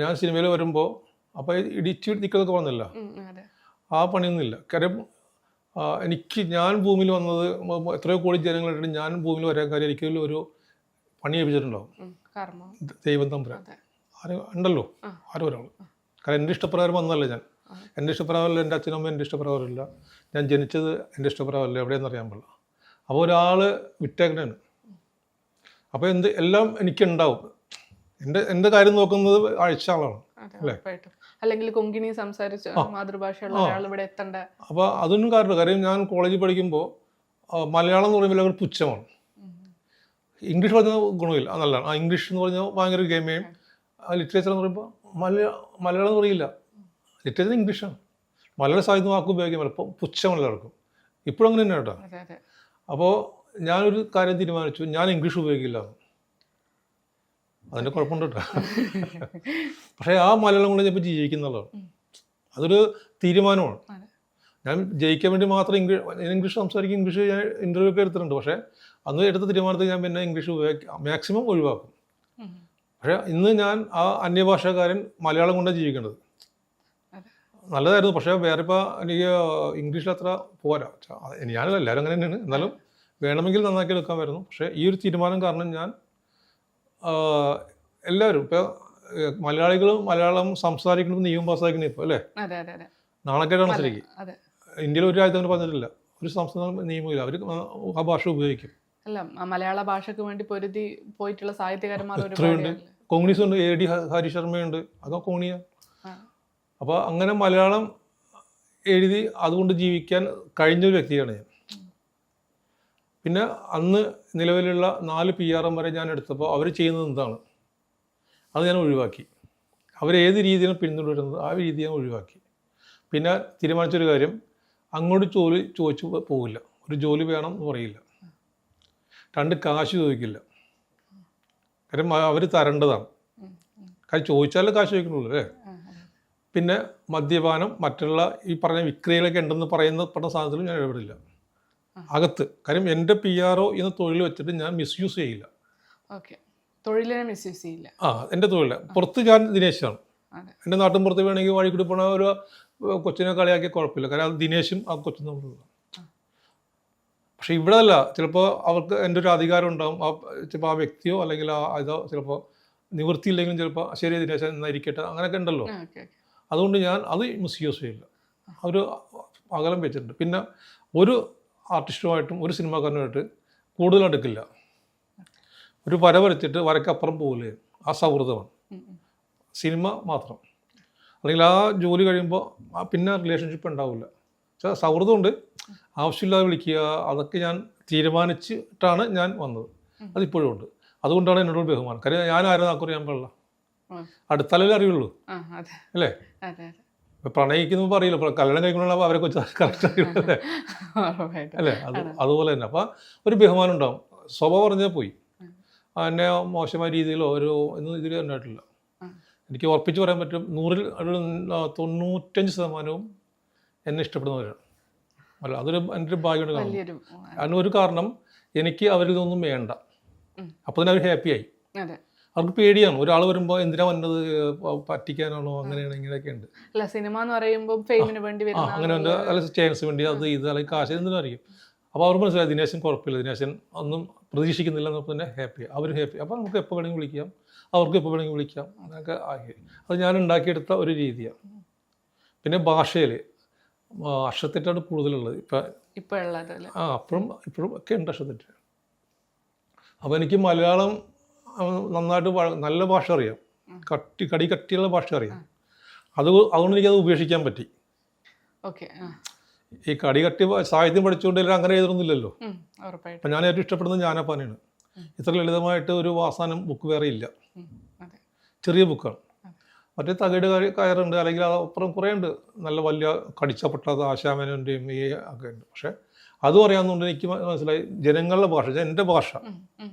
ഞാൻ സിനിമയിൽ വരുമ്പോൾ അപ്പോൾ ഇടിച്ചു നിൽക്കുന്നതൊക്കെ പറഞ്ഞില്ല, ആ പണിയൊന്നുമില്ല. കാര്യം ഞാൻ ഭൂമിയിൽ വന്നത് എത്രയോ കോടി ജനങ്ങളായിട്ട് ഞാൻ ഭൂമിയിൽ വരാൻ കാര്യം എനിക്കൊരു ഒരു പണി ഏൽപ്പിച്ചിട്ടുണ്ടാവും ദൈവം തമ്പുരാൻ. ആരും ഉണ്ടല്ലോ, ആരും ഒരാൾ. കാരണം എൻ്റെ ഇഷ്ടപ്രകാരം വന്നതല്ല ഞാൻ. എൻ്റെ ഇഷ്ടപ്രകാരമല്ല, എൻ്റെ അച്ഛനമ്മ എൻ്റെ ഇഷ്ടപ്രകാരമില്ല, ഞാൻ ജനിച്ചത് എൻ്റെ ഇഷ്ടപ്രകാരമല്ല, എവിടെയെന്ന് അറിയാൻ പാടില്ല. അപ്പോൾ ഒരാൾ വിട്ടേക്കണേണ്. അപ്പോൾ എല്ലാം എനിക്കുണ്ടാവും. എൻ്റെ കാര്യം നോക്കുന്നത് അയച്ച ആളാണ്. അല്ലെങ്കിൽ കൊങ്കിണി സംസാരിച്ച് മാതൃഭാഷയുള്ള ഒരാൾ ഇവിടെ എത്തണ്ട. അപ്പോൾ അതൊന്നും കാര്യം ഞാൻ കോളേജിൽ പഠിക്കുമ്പോൾ മലയാളം എന്ന് പറയുമ്പോൾ ഒരു പുച്ഛമാണ്. ഇംഗ്ലീഷ് പറഞ്ഞാൽ ഗുണമില്ല, നല്ലതാണ്. ഇംഗ്ലീഷ് എന്ന് പറഞ്ഞാൽ ഭയങ്കര ഗെയിമേയും. ലിറ്ററേച്ചർ എന്ന് പറയുമ്പോൾ മലയാളം എന്ന് പറയില്ല, ലിറ്ററേച്ചർ ഇംഗ്ലീഷാണ്. മലയാള സാഹിത്യം വാക്ക് ഉപയോഗിക്കാൻ ഇപ്പോൾ പുച്ഛമല്ല നടക്കും. ഇപ്പോഴും അങ്ങനെ തന്നെ കേട്ടോ. അപ്പോൾ ഞാനൊരു കാര്യം തീരുമാനിച്ചു, ഞാൻ ഇംഗ്ലീഷ് ഉപയോഗിക്കില്ല. അതിൻ്റെ കുഴപ്പമുണ്ട് കേട്ടോ. പക്ഷേ ആ മലയാളം കൊണ്ട് ഞാൻ ഇപ്പോൾ ജീവിക്കുന്നുള്ളതാണ്. അതൊരു തീരുമാനമാണ്. ഞാൻ ജയിക്കാൻ വേണ്ടി മാത്രം ഇംഗ്ലീഷ് സംസാരിക്കും, ഇംഗ്ലീഷ് ഞാൻ ഇൻ്റർവ്യൂ ഒക്കെ എടുത്തിട്ടുണ്ട്. പക്ഷേ അന്ന് എടുത്ത തീരുമാനത്തിൽ ഞാൻ പിന്നെ ഇംഗ്ലീഷ് മാക്സിമം ഒഴിവാക്കും. പക്ഷേ ഇന്ന് ഞാൻ ആ അന്യഭാഷക്കാരൻ മലയാളം കൊണ്ടാണ് ജീവിക്കേണ്ടത്. നല്ലതായിരുന്നു. പക്ഷേ വേറെ ഇപ്പോൾ എനിക്ക് ഇംഗ്ലീഷിൽ അത്ര പോരാ. ഞാനല്ല, എല്ലാവരും അങ്ങനെ തന്നെയാണ്. എന്നാലും വേണമെങ്കിൽ നന്നാക്കി എടുക്കാമായിരുന്നു. പക്ഷേ ഈ ഒരു തീരുമാനം കാരണം ഞാൻ എല്ലാവരും ഇപ്പോൾ മലയാളികളും മലയാളം സംസാരിക്കണം, നിയമം പാസ്സാക്കണം ഇപ്പോൾ അല്ലേ, നാണക്കേടാണ് ശരിക്കും. ഇന്ത്യയിൽ ഒരു രാജ്യത്ത് പറഞ്ഞിട്ടില്ല, ഒരു സംസ്ഥാനം നിയമമില്ല, അവർ ആ ഭാഷ ഉപയോഗിക്കും. അല്ല, മലയാള ഭാഷയ്ക്ക് വേണ്ടി പൊരുതി പോയിട്ടുള്ള സാഹിത്യകാരന്മാർ എത്രയുണ്ട്. കോൺഗ്രസ് ഉണ്ട്, AD ഹരിശർമ്മയുണ്ട്, അതൊക്കെ കോണിയാണ്. അപ്പോൾ അങ്ങനെ മലയാളം എഴുതി അതുകൊണ്ട് ജീവിക്കാൻ കഴിഞ്ഞൊരു വ്യക്തിയാണ് ഞാൻ. പിന്നെ അന്ന് നിലവിലുള്ള 4 PR വരെ ഞാൻ എടുത്തപ്പോൾ അവർ ചെയ്യുന്നത് എന്താണ് അത് ഞാൻ ഒഴിവാക്കി. അവരേത് രീതിയിലാണ് പിന്തുടരുന്നത് ആ രീതി ഞാൻ ഒഴിവാക്കി. പിന്നെ തീരുമാനിച്ചൊരു കാര്യം, അങ്ങോട്ട് ജോലി ചോദിച്ചു പോകില്ല, ഒരു ജോലി വേണം എന്ന് പറയില്ല, 2 കാശ് ചോദിക്കില്ല. കാര്യം അവർ തരേണ്ടതാണ്. കാര്യം ചോദിച്ചാലേ കാശ് ചോദിക്കണുള്ളൂ അല്ലേ. പിന്നെ മദ്യപാനം, മറ്റുള്ള ഈ പറഞ്ഞ വിക്രിയയിലൊക്കെ ഉണ്ടെന്ന് പറഞ്ഞ സാധനത്തിലും ഞാൻ ഇടപെടില്ല അകത്ത്. കാര്യം എൻ്റെ PRO എന്ന തൊഴിൽ വെച്ചിട്ട് ഞാൻ മിസ്യൂസ് ചെയ്യില്ല. തൊഴിലിനെ മിസ്യൂസ് ചെയ്യില്ല. എൻ്റെ തൊഴിൽ പുറത്ത് ഞാൻ ദിനേശാണ്. എൻ്റെ നാട്ടിൻ പുറത്ത് വേണമെങ്കിൽ വഴി കൂടി പോണ ഒരു കൊച്ചിനെ കളിയാക്കിയ കുഴപ്പമില്ല, കാരണം അത് ദിനേശും ആ കൊച്ചും തമ്മിലുള്ള. പക്ഷെ ഇവിടെ അല്ല, ചിലപ്പോൾ അവർക്ക് എൻ്റെ ഒരു അധികാരം ഉണ്ടാകും. ചിലപ്പോൾ ആ വ്യക്തിയോ അല്ലെങ്കിൽ ഇതോ ചിലപ്പോൾ നിവൃത്തിയില്ലെങ്കിലും ചിലപ്പോൾ ശരി ദിനേശൻ എന്നായിരിക്കട്ടെ, അങ്ങനെയൊക്കെ ഉണ്ടല്ലോ. അതുകൊണ്ട് ഞാൻ അത് മിസ്യൂസ് ചെയ്യില്ല, ഒരു അകലം വെച്ചിട്ടുണ്ട്. പിന്നെ ഒരു ആർട്ടിസ്റ്റുമായിട്ടും ഒരു സിനിമാക്കാരനുമായിട്ട് കൂടുതൽ അടുക്കില്ല. ഒരു വര വരച്ചിട്ട് വരക്കപ്പുറം പോകില്ലേ, ആ സൗഹൃദമാണ്. സിനിമ മാത്രം, അല്ലെങ്കിൽ ആ ജോലി കഴിയുമ്പോൾ പിന്നെ റിലേഷൻഷിപ്പ് ഉണ്ടാവില്ല. പക്ഷേ സൗഹൃദമുണ്ട്, ആവശ്യമില്ലാതെ വിളിക്കുക, അതൊക്കെ ഞാൻ തീരുമാനിച്ചിട്ടാണ് ഞാൻ വന്നത്. അതിപ്പോഴും ഉണ്ട്. അതുകൊണ്ടാണ് എന്നോട് ബഹുമാനം. കാര്യം ഞാൻ ആരും നാക്കുറിയാൻ പാടില്ല, അടുത്തല്ലേ അറിയുള്ളൂ അല്ലേ. പ്രണയിക്കുമ്പോൾ അറിയില്ല, കല്യാണം കഴിക്കണമെങ്കിൽ അവരെ കുറിച്ച് കറക്റ്റ് അറിയുള്ളൂ അല്ലേ. അതുപോലെ തന്നെ അപ്പം ഒരു ബഹുമാനം ഉണ്ടാവും. സ്വഭാവം പറഞ്ഞാൽ പോയി, എന്നെ മോശമായ രീതിയിലോ ഒന്നും ഇതിൽ ഉണ്ടായിട്ടില്ല. എനിക്ക് ഉറപ്പിച്ച് പറയാൻ പറ്റും, 100-ൽ ഒരു 95% എന്നെ ഇഷ്ടപ്പെടുന്നവരാണ്. അല്ല, അതൊരു എൻ്റെ ഒരു ഭാഗ്യമാണ്. കാരണം അതിനൊരു കാരണം എനിക്ക് അവരിൽ നിന്നൊന്നും വേണ്ട. അപ്പോൾ തന്നെ അവർ ഹാപ്പിയായി. അവർക്ക് പേടിയാണ്, ഒരാൾ വരുമ്പോൾ എന്തിനാ വന്നത്, പറ്റിക്കാനാണോ, അങ്ങനെയാണ് ഇങ്ങനെയൊക്കെ ഉണ്ട്. സിനിമ എന്ന് പറയുമ്പോൾ ഫെയിമിന് വേണ്ടി അങ്ങനെ ഉണ്ട്, അല്ല ചാൻസ് വേണ്ടി അത് ഇത് അല്ലെങ്കിൽ കാശ് എന്തിനും അറിയും. അപ്പോൾ അവർക്ക് മനസ്സിലായി ദിനേശൻ കുഴപ്പമില്ല, ദിനേശൻ ഒന്നും പ്രതീക്ഷിക്കുന്നില്ല എന്നപ്പോൾ തന്നെ ഹാപ്പിയാണ്, അവർ ഹാപ്പി. അപ്പോൾ നമുക്ക് എപ്പോൾ വേണമെങ്കിൽ വിളിക്കാം, അവർക്ക് എപ്പോൾ വേണമെങ്കിൽ വിളിക്കാം, അങ്ങനെയൊക്കെ ആക്കി. അത് ഞാൻ ഉണ്ടാക്കിയെടുത്ത ഒരു രീതിയാണ്. പിന്നെ ഭാഷയിൽ അക്ഷരത്തെറ്റാണ് കൂടുതലുള്ളത് ഇപ്പോൾ ഉള്ളത്. ഇപ്പോഴും ഒക്കെ ഉണ്ട് അക്ഷരത്തെറ്റ്. അപ്പോൾ എനിക്ക് മലയാളം നന്നായിട്ട് നല്ല ഭാഷ അറിയാം, കട്ടിയുള്ള ഭാഷ അറിയാം. അതുകൊണ്ട് എനിക്കത് ഉപേക്ഷിക്കാൻ പറ്റി. ഈ കട്ടി സാഹിത്യം പഠിച്ചുകൊണ്ട് എല്ലാം അങ്ങനെ എഴുതുന്നില്ലല്ലോ. അപ്പം ഞാൻ ഏറ്റവും ഇഷ്ടപ്പെടുന്നത് ജ്ഞാനപ്പാനയാണ്. ഇത്ര ലളിതമായിട്ട് ഒരു അവസാനം ബുക്ക് വേറെ ഇല്ല, ചെറിയ ബുക്കാണ്. മറ്റേ തകിട് കയറുണ്ട്, അല്ലെങ്കിൽ അപ്പുറം കുറേ ഉണ്ട്, നല്ല വലിയ കടിച്ചപ്പെട്ടത് ആശാമേനൻ്റെയും ഈ ഒക്കെ ഉണ്ട്. പക്ഷെ അതും അറിയാവുന്നതുകൊണ്ട് എനിക്ക് മനസ്സിലായി ജനങ്ങളുടെ ഭാഷ, എൻ്റെ ഭാഷ.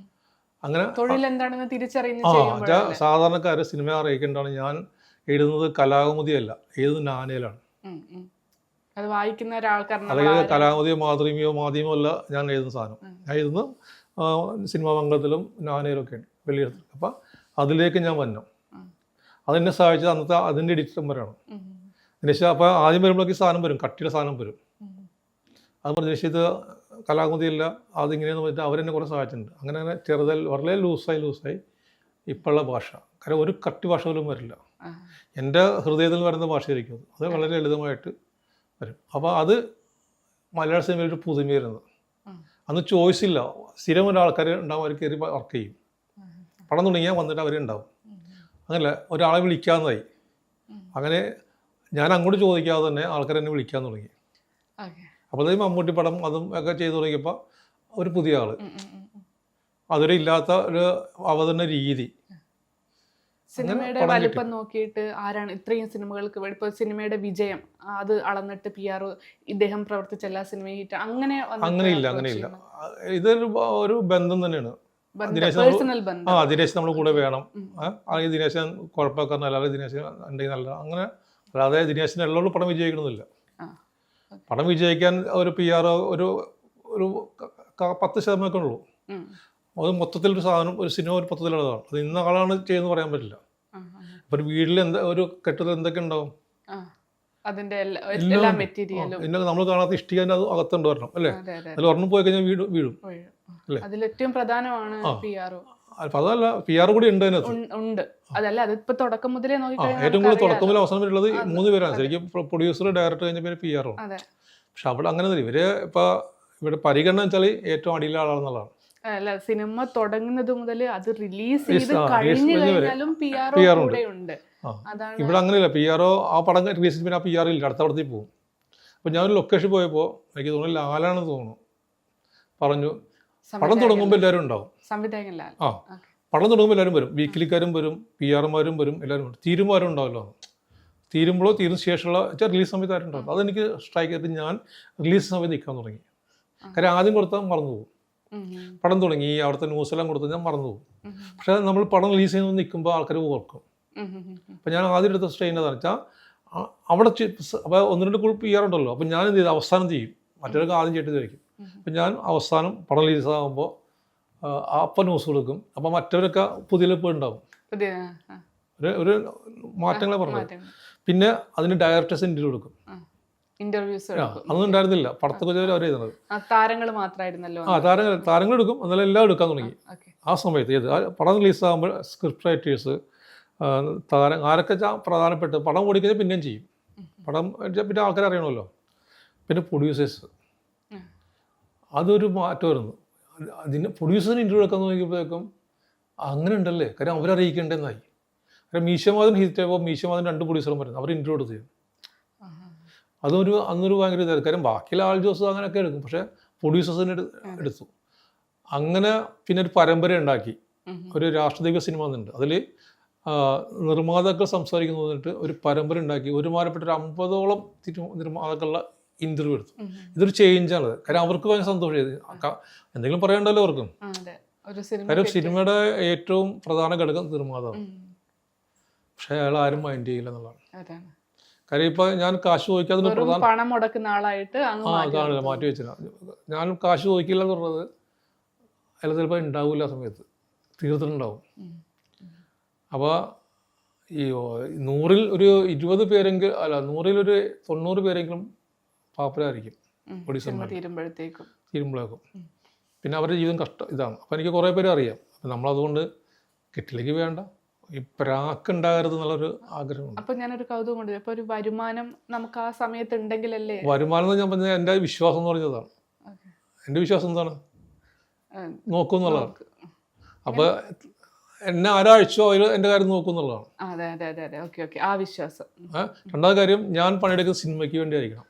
അങ്ങനെ സാധാരണക്കാർ സിനിമ അറിയിക്കേണ്ടതാണ്. ഞാൻ എഴുതുന്നത് കലാകൗമുദിയല്ല, എഴുതുന്നത് നാനയിലാണ്. അല്ലെങ്കിൽ കലാകൗമുദിയോ മാധ്യമോ അല്ല ഞാൻ എഴുതുന്ന സാധനം. ഞാൻ എഴുതുന്നത് സിനിമാ മംഗളത്തിലും നാനയിലൊക്കെയാണ്, വലിയ. അപ്പം അതിലേക്ക് ഞാൻ വന്നു. അതെന്നെ സഹായിച്ചത് അന്നത്തെ അതിൻ്റെ എഡിറ്റർമാരാണ്. ദിനേശ് അപ്പോൾ ആദ്യം വരുമ്പോഴേക്ക് സാധനം വരും, കട്ടിയുടെ സാധനം വരും. അത് പറഞ്ഞു ദിനേശ് ഇത് കലാകൗമുദിയല്ല, അതിങ്ങനെയെന്ന് പറഞ്ഞിട്ട് അവരെന്നെ കുറേ സഹായിച്ചിട്ടുണ്ട്. അങ്ങനെ ചെറുതായി വളരെ ലൂസായി ഇപ്പോഴുള്ള ഭാഷ. കാരണം ഒരു കട്ടി ഭാഷ പോലും വരില്ല. ആ. എൻ്റെ ഹൃദയത്തിൽ വരുന്ന ഭാഷയായിരിക്കും അത് വളരെ ലളിതമായിട്ട് വരും. അപ്പോൾ അത് മലയാള സിനിമയിൽ ഒരു പുതുമയായിരുന്നു. അന്ന് ചോയ്സ് ഇല്ല, സ്ഥിരം ഒരാൾക്കാർ ഉണ്ടാവും, അവർ കയറി വർക്ക് ചെയ്യും. പടം തുടങ്ങിയാൽ വന്നിട്ട് അവരുണ്ടാവും. അങ്ങനല്ല, ഒരാളെ വിളിക്കാമെന്നായി. അങ്ങനെ ഞാൻ അങ്ങോട്ട് ചോദിക്കാതെ തന്നെ ആൾക്കാർ എന്നെ വിളിക്കാൻ തുടങ്ങി. അപ്പോഴത്തേക്കും മമ്മൂട്ടി പടം അതും ഒക്കെ ചെയ്തു തുടങ്ങിയപ്പോൾ ഒരു പുതിയ ആള്, അതുവരെ ഇല്ലാത്ത ഒരു അവതരണ രീതി. സിനിമയുടെ വലിപ്പം നോക്കിയിട്ട് ആരാണ് ഇത്രയും സിനിമകൾക്ക് ഇപ്പോൾ സിനിമയുടെ വിജയം അത് അളന്നിട്ട് PR ഇദ്ദേഹം പ്രവർത്തിച്ച എല്ലാ സിനിമയും ഹിറ്റ് അങ്ങനെയില്ല. ഇതൊരു ബന്ധം തന്നെയാണ്. ദിനേശ് നമ്മുടെ കൂടെ വേണം, അല്ലെങ്കിൽ ദിനേശൻ കുഴപ്പക്കാരനല്ല, അല്ലെങ്കിൽ ദിനേശൻ ഉണ്ടെങ്കിൽ നല്ല, അങ്ങനെ അല്ലാതെ ദിനേശിന് എല്ലാവരും പടം വിജയിക്കണമെന്നില്ല. പടം വിജയിക്കാൻ ഒരു PR ഒരു 10% ഉള്ളൂ. അത് മൊത്തത്തിലൊരു സാധനം, ഒരു സിനിമ ഒരു മൊത്തത്തിലുള്ളതാണ്. അത് ഇന്ന ആളാണ് ചെയ്യുന്നത് പറയാൻ പറ്റില്ല. ഇപ്പൊ ഒരു വീട്ടിൽ ഒരു കെട്ടിടത്തിൽ എന്തൊക്കെ ഉണ്ടാവും, നമ്മൾ കാണാത്ത ഇഷ്ടിക അത് അകത്തുണ്ട് ഒരെണ്ണം, അല്ലേ? അതിൽ ഒരെണ്ണം പോയി കഴിഞ്ഞാൽ വീഴും അല്ലേ? അതിലേറ്റവും പ്രധാനമാണ് അപ്പൊ അതല്ല, PR കൂടി ഉണ്ട് അതിനകത്ത്. ഏറ്റവും കൂടുതൽ തുടക്കം മുതൽ അവസാനം വരെയുള്ളത് 3 പേരാണ് ശരിക്കും. പ്രൊഡ്യൂസർ, ഡയറക്ടർ കഴിഞ്ഞ പേര് PR ആണ്. പക്ഷെ അവിടെ അങ്ങനെ ഇവര് ഇപ്പൊ ഇവിടെ പരിഗണന വെച്ചാൽ ഏറ്റവും അടിയിലെ ആളാണെന്നുള്ളതാണ്. അല്ല, സിനിമ തുടങ്ങുന്നത് മുതൽ അത് റിലീസ് ചെയ്ത് കഴിഞ്ഞു കഴിഞ്ഞാലും PR ഉണ്ട്. ഇവിടെ അങ്ങനെയല്ല. PR ആ പടം റിലീസ് പിന്നെ ആ PR ഇല്ല, അടുത്ത പടത്തിൽ പോകും. അപ്പൊ ഞാനൊരു ലൊക്കേഷൻ പോയപ്പോൾ എനിക്ക് തോന്നുന്നു ലാലാണെന്ന് തോന്നുന്നു പറഞ്ഞു, പടം തുടങ്ങുമ്പോൾ എല്ലാവരും ഉണ്ടാവും. പടം തുടങ്ങുമ്പോൾ എല്ലാവരും വരും, വീക്കിലിക്കാരും വരും, PR-മാരും വരും, എല്ലാവരും വരും. തീരുമാനം ഉണ്ടാവല്ലോ, തീരുമ്പോഴോ തീരുന്ന ശേഷമുള്ള റിലീസ് സമയത്ത് ആരുണ്ടാവും. അതെനിക്ക് സ്ട്രൈക്ക് ചെയ്തിട്ട് ഞാൻ റിലീസ് സമയത്ത് നിൽക്കാൻ തുടങ്ങി. കാര്യം ആദ്യം കൊടുത്താൽ മറന്നു പോകും. പടം തുടങ്ങി അവിടുത്തെ ന്യൂസെല്ലാം കൊടുത്ത് ഞാൻ മറന്നു പോകും. പക്ഷെ നമ്മൾ പടം റിലീസ് ചെയ്യുന്ന നിൽക്കുമ്പോൾ ആൾക്കാർ ഓർക്കും. അപ്പം ഞാൻ ആദ്യം എടുത്ത സ്ട്രെയിൻ എന്താണെന്ന് വെച്ചാൽ അവിടെ അപ്പോൾ 1-2 PR ഉണ്ടല്ലോ. അപ്പം ഞാൻ എന്ത് ചെയ്ത് അവസാനം ചെയ്യും, മറ്റൊരാൾക്ക് ആദ്യം ചെയ്തിട്ട് വയ്ക്കും. അപ്പം ഞാൻ അവസാനം പടം റിലീസ് ആകുമ്പോൾ അപ്പം ന്യൂസ് കൊടുക്കും. അപ്പം മറ്റവരൊക്കെ പുതിയ ഉണ്ടാവും. ഒരു മാറ്റങ്ങളെ പറഞ്ഞത്. പിന്നെ അതിന് ഡയറക്ടേഴ്സ് ഇൻ്റർവ്യൂ കൊടുക്കും. അതൊന്നും ഉണ്ടായിരുന്നില്ല പടത്തെ അവർ എഴുതുന്നത്. താരങ്ങൾ മാത്രമായിരുന്നല്ലോ. താരങ്ങൾ എടുക്കും, എന്നാലും എല്ലാം എടുക്കാൻ തുടങ്ങി ആ സമയത്ത്. പടം റിലീസാകുമ്പോൾ സ്ക്രിപ്റ്റ് റൈറ്റേഴ്സ്, ആരൊക്കെ പ്രധാനപ്പെട്ട് പടം ഓടിക്കഴിഞ്ഞാൽ പിന്നെയും ചെയ്യും. പടം പിന്നെ ആൾക്കാർ അറിയണമല്ലോ. പിന്നെ പ്രൊഡ്യൂസേഴ്സ്, അതൊരു മാറ്റമായിരുന്നു. അതിന് പ്രൊഡ്യൂസറിന് ഇൻ്റർവ്യൂ എടുക്കാൻ നോക്കിയപ്പോഴേക്കും അങ്ങനെ ഉണ്ടല്ലേ, കാര്യം അവരറിയിക്കേണ്ടെന്നായി. കാര്യം മീശമാധവൻ ഹിറ്റായപ്പോൾ മീശമാധവൻ 2 പ്രൊഡ്യൂസറും വരുന്നത് അവർ ഇൻ്റർവ്യൂ എടുത്തു. അന്നൊരു ഭയങ്കര ഇതായിരുന്നു. കാര്യം ബാക്കിയുള്ള ആൾ ജോസ് അങ്ങനെയൊക്കെ എടുക്കും, പക്ഷെ പ്രൊഡ്യൂസേഴ്സിന് എടുത്തു. അങ്ങനെ പിന്നെ ഒരു പരമ്പര ഉണ്ടാക്കി. ഒരു രാഷ്ട്രദീപ സിനിമ എന്നുണ്ട്, അതിൽ നിർമ്മാതാക്കൾ സംസാരിക്കുന്നു പറഞ്ഞിട്ട് ഒരു പരമ്പര ഉണ്ടാക്കി. ഒരുമാനപ്പെട്ട ഒരു 50ഓളം നിർമ്മാതാക്കളുടെ ഇൻ്റർവ്യൂ എടുത്തു. ഇതൊരു ചേഞ്ചാണ്. കാര്യം അവർക്ക് ഭയങ്കര സന്തോഷം. എന്തെങ്കിലും പറയണ്ടല്ലോ അവർക്കും. കാര്യം സിനിമയുടെ ഏറ്റവും പ്രധാന ഘടകം നിർമ്മാതാവ്. പക്ഷെ അയാൾ ആരും മൈൻഡ് ചെയ്യില്ല എന്നുള്ളതാണ്. കാര്യം ഇപ്പൊ ഞാൻ കാശ് ചോദിക്കാതെ പണം മുടക്കുന്ന ആളായിട്ട് കാണില്ല, മാറ്റി വെച്ചില്ല. ഞാൻ കാശ് ചോദിക്കില്ല എന്ന് പറഞ്ഞത് അയാൾ ചിലപ്പോൾ ഉണ്ടാവില്ല, ആ സമയത്ത് തീർത്തിട്ടുണ്ടാവും. അപ്പോൾ ഈ 100-ൽ ഒരു 20 പേരെങ്കിലും, അല്ല 100-ൽ ഒരു 90 പേരെങ്കിലും പാപ്പരായിരിക്കും തീരുമ്പോഴേക്കും. പിന്നെ അവരുടെ ജീവിതം കഷ്ടം ഇതാണ്. അപ്പം എനിക്ക് കുറേ പേര് അറിയാം. അപ്പം നമ്മളതുകൊണ്ട് കിട്ടിലേക്ക് വേണ്ട, ഈ പ്രാക്കുണ്ടാകരുത് എന്നുള്ളൊരു ആഗ്രഹമുണ്ട്. അപ്പൊ ഞാനൊരു കൗതുകം കൊണ്ട്, ഇപ്പൊ ഒരു വരുമാനം നമുക്ക് ആ സമയത്ത് ഉണ്ടെങ്കിലല്ലേ? വരുമാനം എന്ന് ഞാൻ പറഞ്ഞാൽ എൻ്റെ വിശ്വാസം എന്ന് പറഞ്ഞതാണ്. എൻ്റെ വിശ്വാസം എന്താണ്, നോക്കും എന്നുള്ളതാണ്. അപ്പൊ എന്നെ ആരാഴ്ചയോ അതിൽ എൻ്റെ കാര്യം നോക്കും എന്നുള്ളതാണ്. ആ വിശ്വാസം. രണ്ടാമത്തെ കാര്യം, ഞാൻ പണിയെടുക്കുന്ന സിനിമയ്ക്ക് വേണ്ടി ആയിരിക്കണം.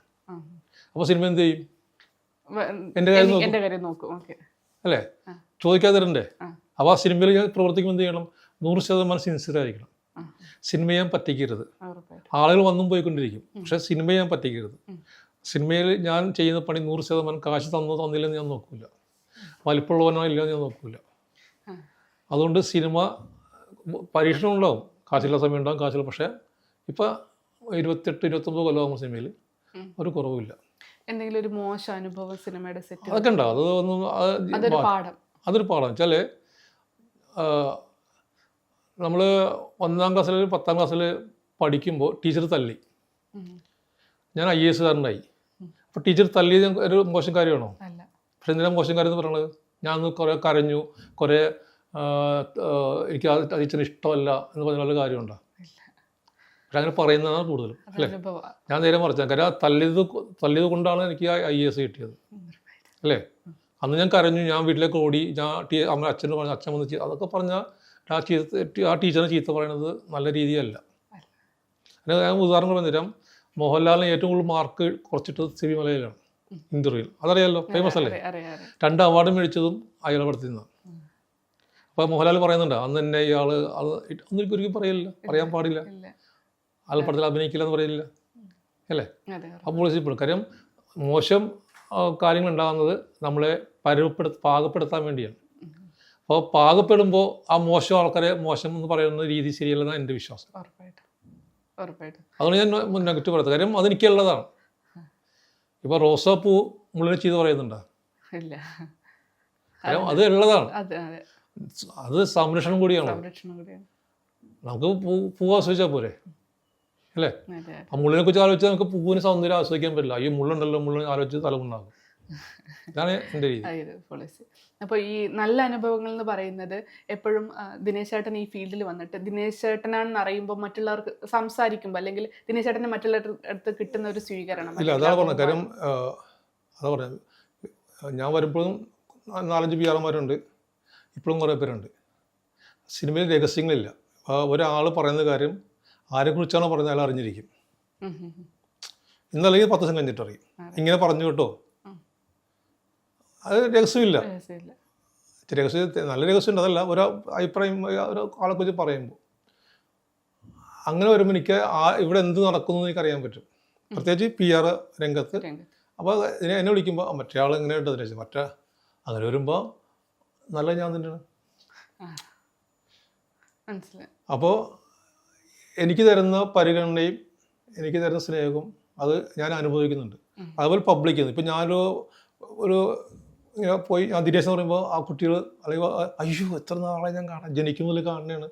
അപ്പൊ സിനിമ എന്ത് ചെയ്യും, എൻ്റെ കാര്യം നോക്കും അല്ലേ, ചോദിക്കാതിരണ്ടേ. അപ്പോൾ ആ സിനിമയിൽ ഞാൻ പ്രവർത്തിക്കുമ്പോൾ എന്ത് ചെയ്യണം, 100% സിൻസിയർ ആയിരിക്കണം. സിനിമ ഞാൻ പറ്റിക്കരുത്. ആളുകൾ വന്നും പോയിക്കൊണ്ടിരിക്കും, പക്ഷെ സിനിമ ഞാൻ പറ്റിക്കരുത്. സിനിമയിൽ ഞാൻ ചെയ്യുന്ന പണി 100% കാശ് തന്നില്ലെന്ന് ഞാൻ നോക്കൂല, വലിപ്പമുള്ളവനോ ഇല്ലെന്ന് ഞാൻ നോക്കൂല. അതുകൊണ്ട് സിനിമ പരീക്ഷണം ഉണ്ടാവും, കാശില്ല സമയം ഉണ്ടാവും, കാശില്ല. പക്ഷേ ഇപ്പം 28-29 കൊല്ലമാകുമ്പോൾ സിനിമയിൽ ഒരു കുറവുമില്ല. എന്തെങ്കിലും ഒരു മോശം അനുഭവം സിനിമയുടെ സെറ്റ് അതൊക്കെ ഉണ്ടാവും. അതൊരു പാഠം വെച്ചാൽ നമ്മൾ 1-ാം ക്ലാസ്സിൽ 10-ാം ക്ലാസ്സിൽ പഠിക്കുമ്പോൾ ടീച്ചർ തല്ലി. ഞാൻ IAS കാരനായി. അപ്പോൾ ടീച്ചർ തല്ലിയത് ഒരു മോശം കാര്യമാണോ? പക്ഷെ എന്തിനാ മോശം കാര്യം എന്ന് പറയുന്നത്? ഞാൻ കുറേ കരഞ്ഞു, കുറേ എനിക്ക് ആ ടീച്ചറിന് ഇഷ്ടമല്ല എന്ന് പറഞ്ഞ കാര്യമുണ്ടോ? പക്ഷെ അങ്ങനെ പറയുന്നതാണ് കൂടുതലും അല്ലേ? അനുഭവം. ഞാൻ നേരെ മറിച്ചാൽ കാര്യം തല്ലിയത് കൊണ്ടാണ് എനിക്ക് IAS കിട്ടിയത് അല്ലേ? അന്ന് ഞാൻ കരഞ്ഞു, ഞാൻ വീട്ടിലേക്ക് ഓടി, ഞാൻ അച്ഛനോട് പറഞ്ഞു, അച്ഛൻ വന്ന് അതൊക്കെ പറഞ്ഞാൽ ആ ടീച്ചറിനെ ചീത്ത പറയുന്നത് നല്ല രീതിയല്ല. അതിന് ഞാൻ ഉദാഹരണം പറഞ്ഞുതരാം. മോഹൻലാലിന് ഏറ്റവും കൂടുതൽ മാർക്ക് കുറച്ചിട്ടത് സിബിമലയിലാണ് ഇന്റർവ്യൂവിൽ. അതറിയാമല്ലോ, ഫേമസ് അല്ലേ? 2 അവാർഡ് മേടിച്ചതും അയാളെ പടത്തിൽ നിന്നാണ്. അപ്പോൾ മോഹൻലാൽ പറയുന്നുണ്ട് അന്ന് എന്നെ ഇയാൾ അത് ഒരിക്കലും പറയാൻ പാടില്ല, ആൾ പടത്തിൽ അഭിനയിക്കില്ല എന്ന് പറയില്ല അല്ലേ? അപ്പോൾ ഇപ്പോൾ കാര്യം മോശം കാര്യങ്ങൾ ഉണ്ടാകുന്നത് നമ്മളെ പാകപ്പെടുത്താൻ വേണ്ടിയാണ്. അപ്പോൾ പാകപ്പെടുമ്പോൾ ആ മോശം ആൾക്കാരെ മോശം എന്ന് പറയുന്ന രീതി ശരിയല്ലെന്നാണ് എൻ്റെ വിശ്വാസം. അതുകൊണ്ട് ഞാൻ നെഗറ്റീവ് പറയുന്നത്. കാര്യം അതെനിക്കുള്ളതാണ്. ഇപ്പോൾ റോസാപ്പൂ മുള്ളിനെ ചെയ്ത് പറയുന്നുണ്ടോ? കാര്യം അത് ഉള്ളതാണ്, അത് സംരക്ഷണം കൂടിയാണ്. നമുക്ക് പൂ ആസ്വദിച്ചാൽ പോരെ അല്ലേ? ആ മുള്ളിനെ കുറിച്ച് ആലോചിച്ചാൽ നമുക്ക് പൂവിന് സൗന്ദര്യം ആസ്വദിക്കാൻ പറ്റില്ല. ഈ മുള്ളുണ്ടല്ലോ, മുള്ളിനെ ആലോചിച്ച് തലമുണ്ടാകും. ഇതാണ് എൻ്റെ രീതി. അപ്പോൾ ഈ നല്ല അനുഭവങ്ങൾ എന്ന് പറയുന്നത് എപ്പോഴും ദിനേശ് ചേട്ടൻ ഈ ഫീൽഡിൽ വന്നിട്ട് ദിനേശ് ചേട്ടനാണെന്ന് അറിയുമ്പോൾ മറ്റുള്ളവർക്ക് സംസാരിക്കുമ്പോൾ അല്ലെങ്കിൽ ദിനേശ് ചേട്ടന് മറ്റുള്ളവരുടെ അടുത്ത് കിട്ടുന്ന ഒരു സ്വീകരണം ഇല്ല. അതാണ് പറഞ്ഞത്. കാര്യം അതാ പറഞ്ഞത്, ഞാൻ വരുമ്പോഴും 4-5 PR-മാരുണ്ട്, ഇപ്പോഴും കുറേ പേരുണ്ട്. സിനിമയിൽ രഹസ്യങ്ങളില്ല. ഒരാൾ പറയുന്ന കാര്യം ആരെക്കുറിച്ചാണോ പറയുന്നത് അയാൾ അറിഞ്ഞിരിക്കും. ഇന്നല്ലെങ്കിൽ 10 ദിവസം കഴിഞ്ഞിട്ട് അറിയും. ഇങ്ങനെ പറഞ്ഞു കേട്ടോ, അത് രഹസ്യമില്ല. രഹസ്യം നല്ല രഹസ്യമുണ്ട്, അതല്ല ഒരു അഭിപ്രായം ഒരു ആളെക്കുറിച്ച് പറയുമ്പോൾ. അങ്ങനെ വരുമ്പോൾ എനിക്ക് ഇവിടെ എന്ത് നടക്കുന്നു എന്ന് എനിക്കറിയാൻ പറ്റും, പ്രത്യേകിച്ച് PR രംഗത്ത്. അപ്പോൾ എന്നെ വിളിക്കുമ്പോൾ മറ്റേ ആൾ എങ്ങനെ ഉണ്ട് അതിനെ മറ്റേ അങ്ങനെ വരുമ്പോൾ നല്ല ഞാൻ തന്നെയാണ്. അപ്പോൾ എനിക്ക് തരുന്ന പരിഗണനയും എനിക്ക് തരുന്ന സ്നേഹവും അത് ഞാൻ അനുഭവിക്കുന്നുണ്ട്. അതുപോലെ പബ്ലിക് ഇപ്പം ഞാനൊരു ഇങ്ങനെ പോയി ഞാൻ ദിനേശ് എന്ന് പറയുമ്പോൾ ആ കുട്ടികൾ അല്ലെങ്കിൽ അയ്യോ എത്ര നാളെ ഞാൻ കാണാൻ ജനിക്കുമ്പോൾ കാണുന്നതാണ്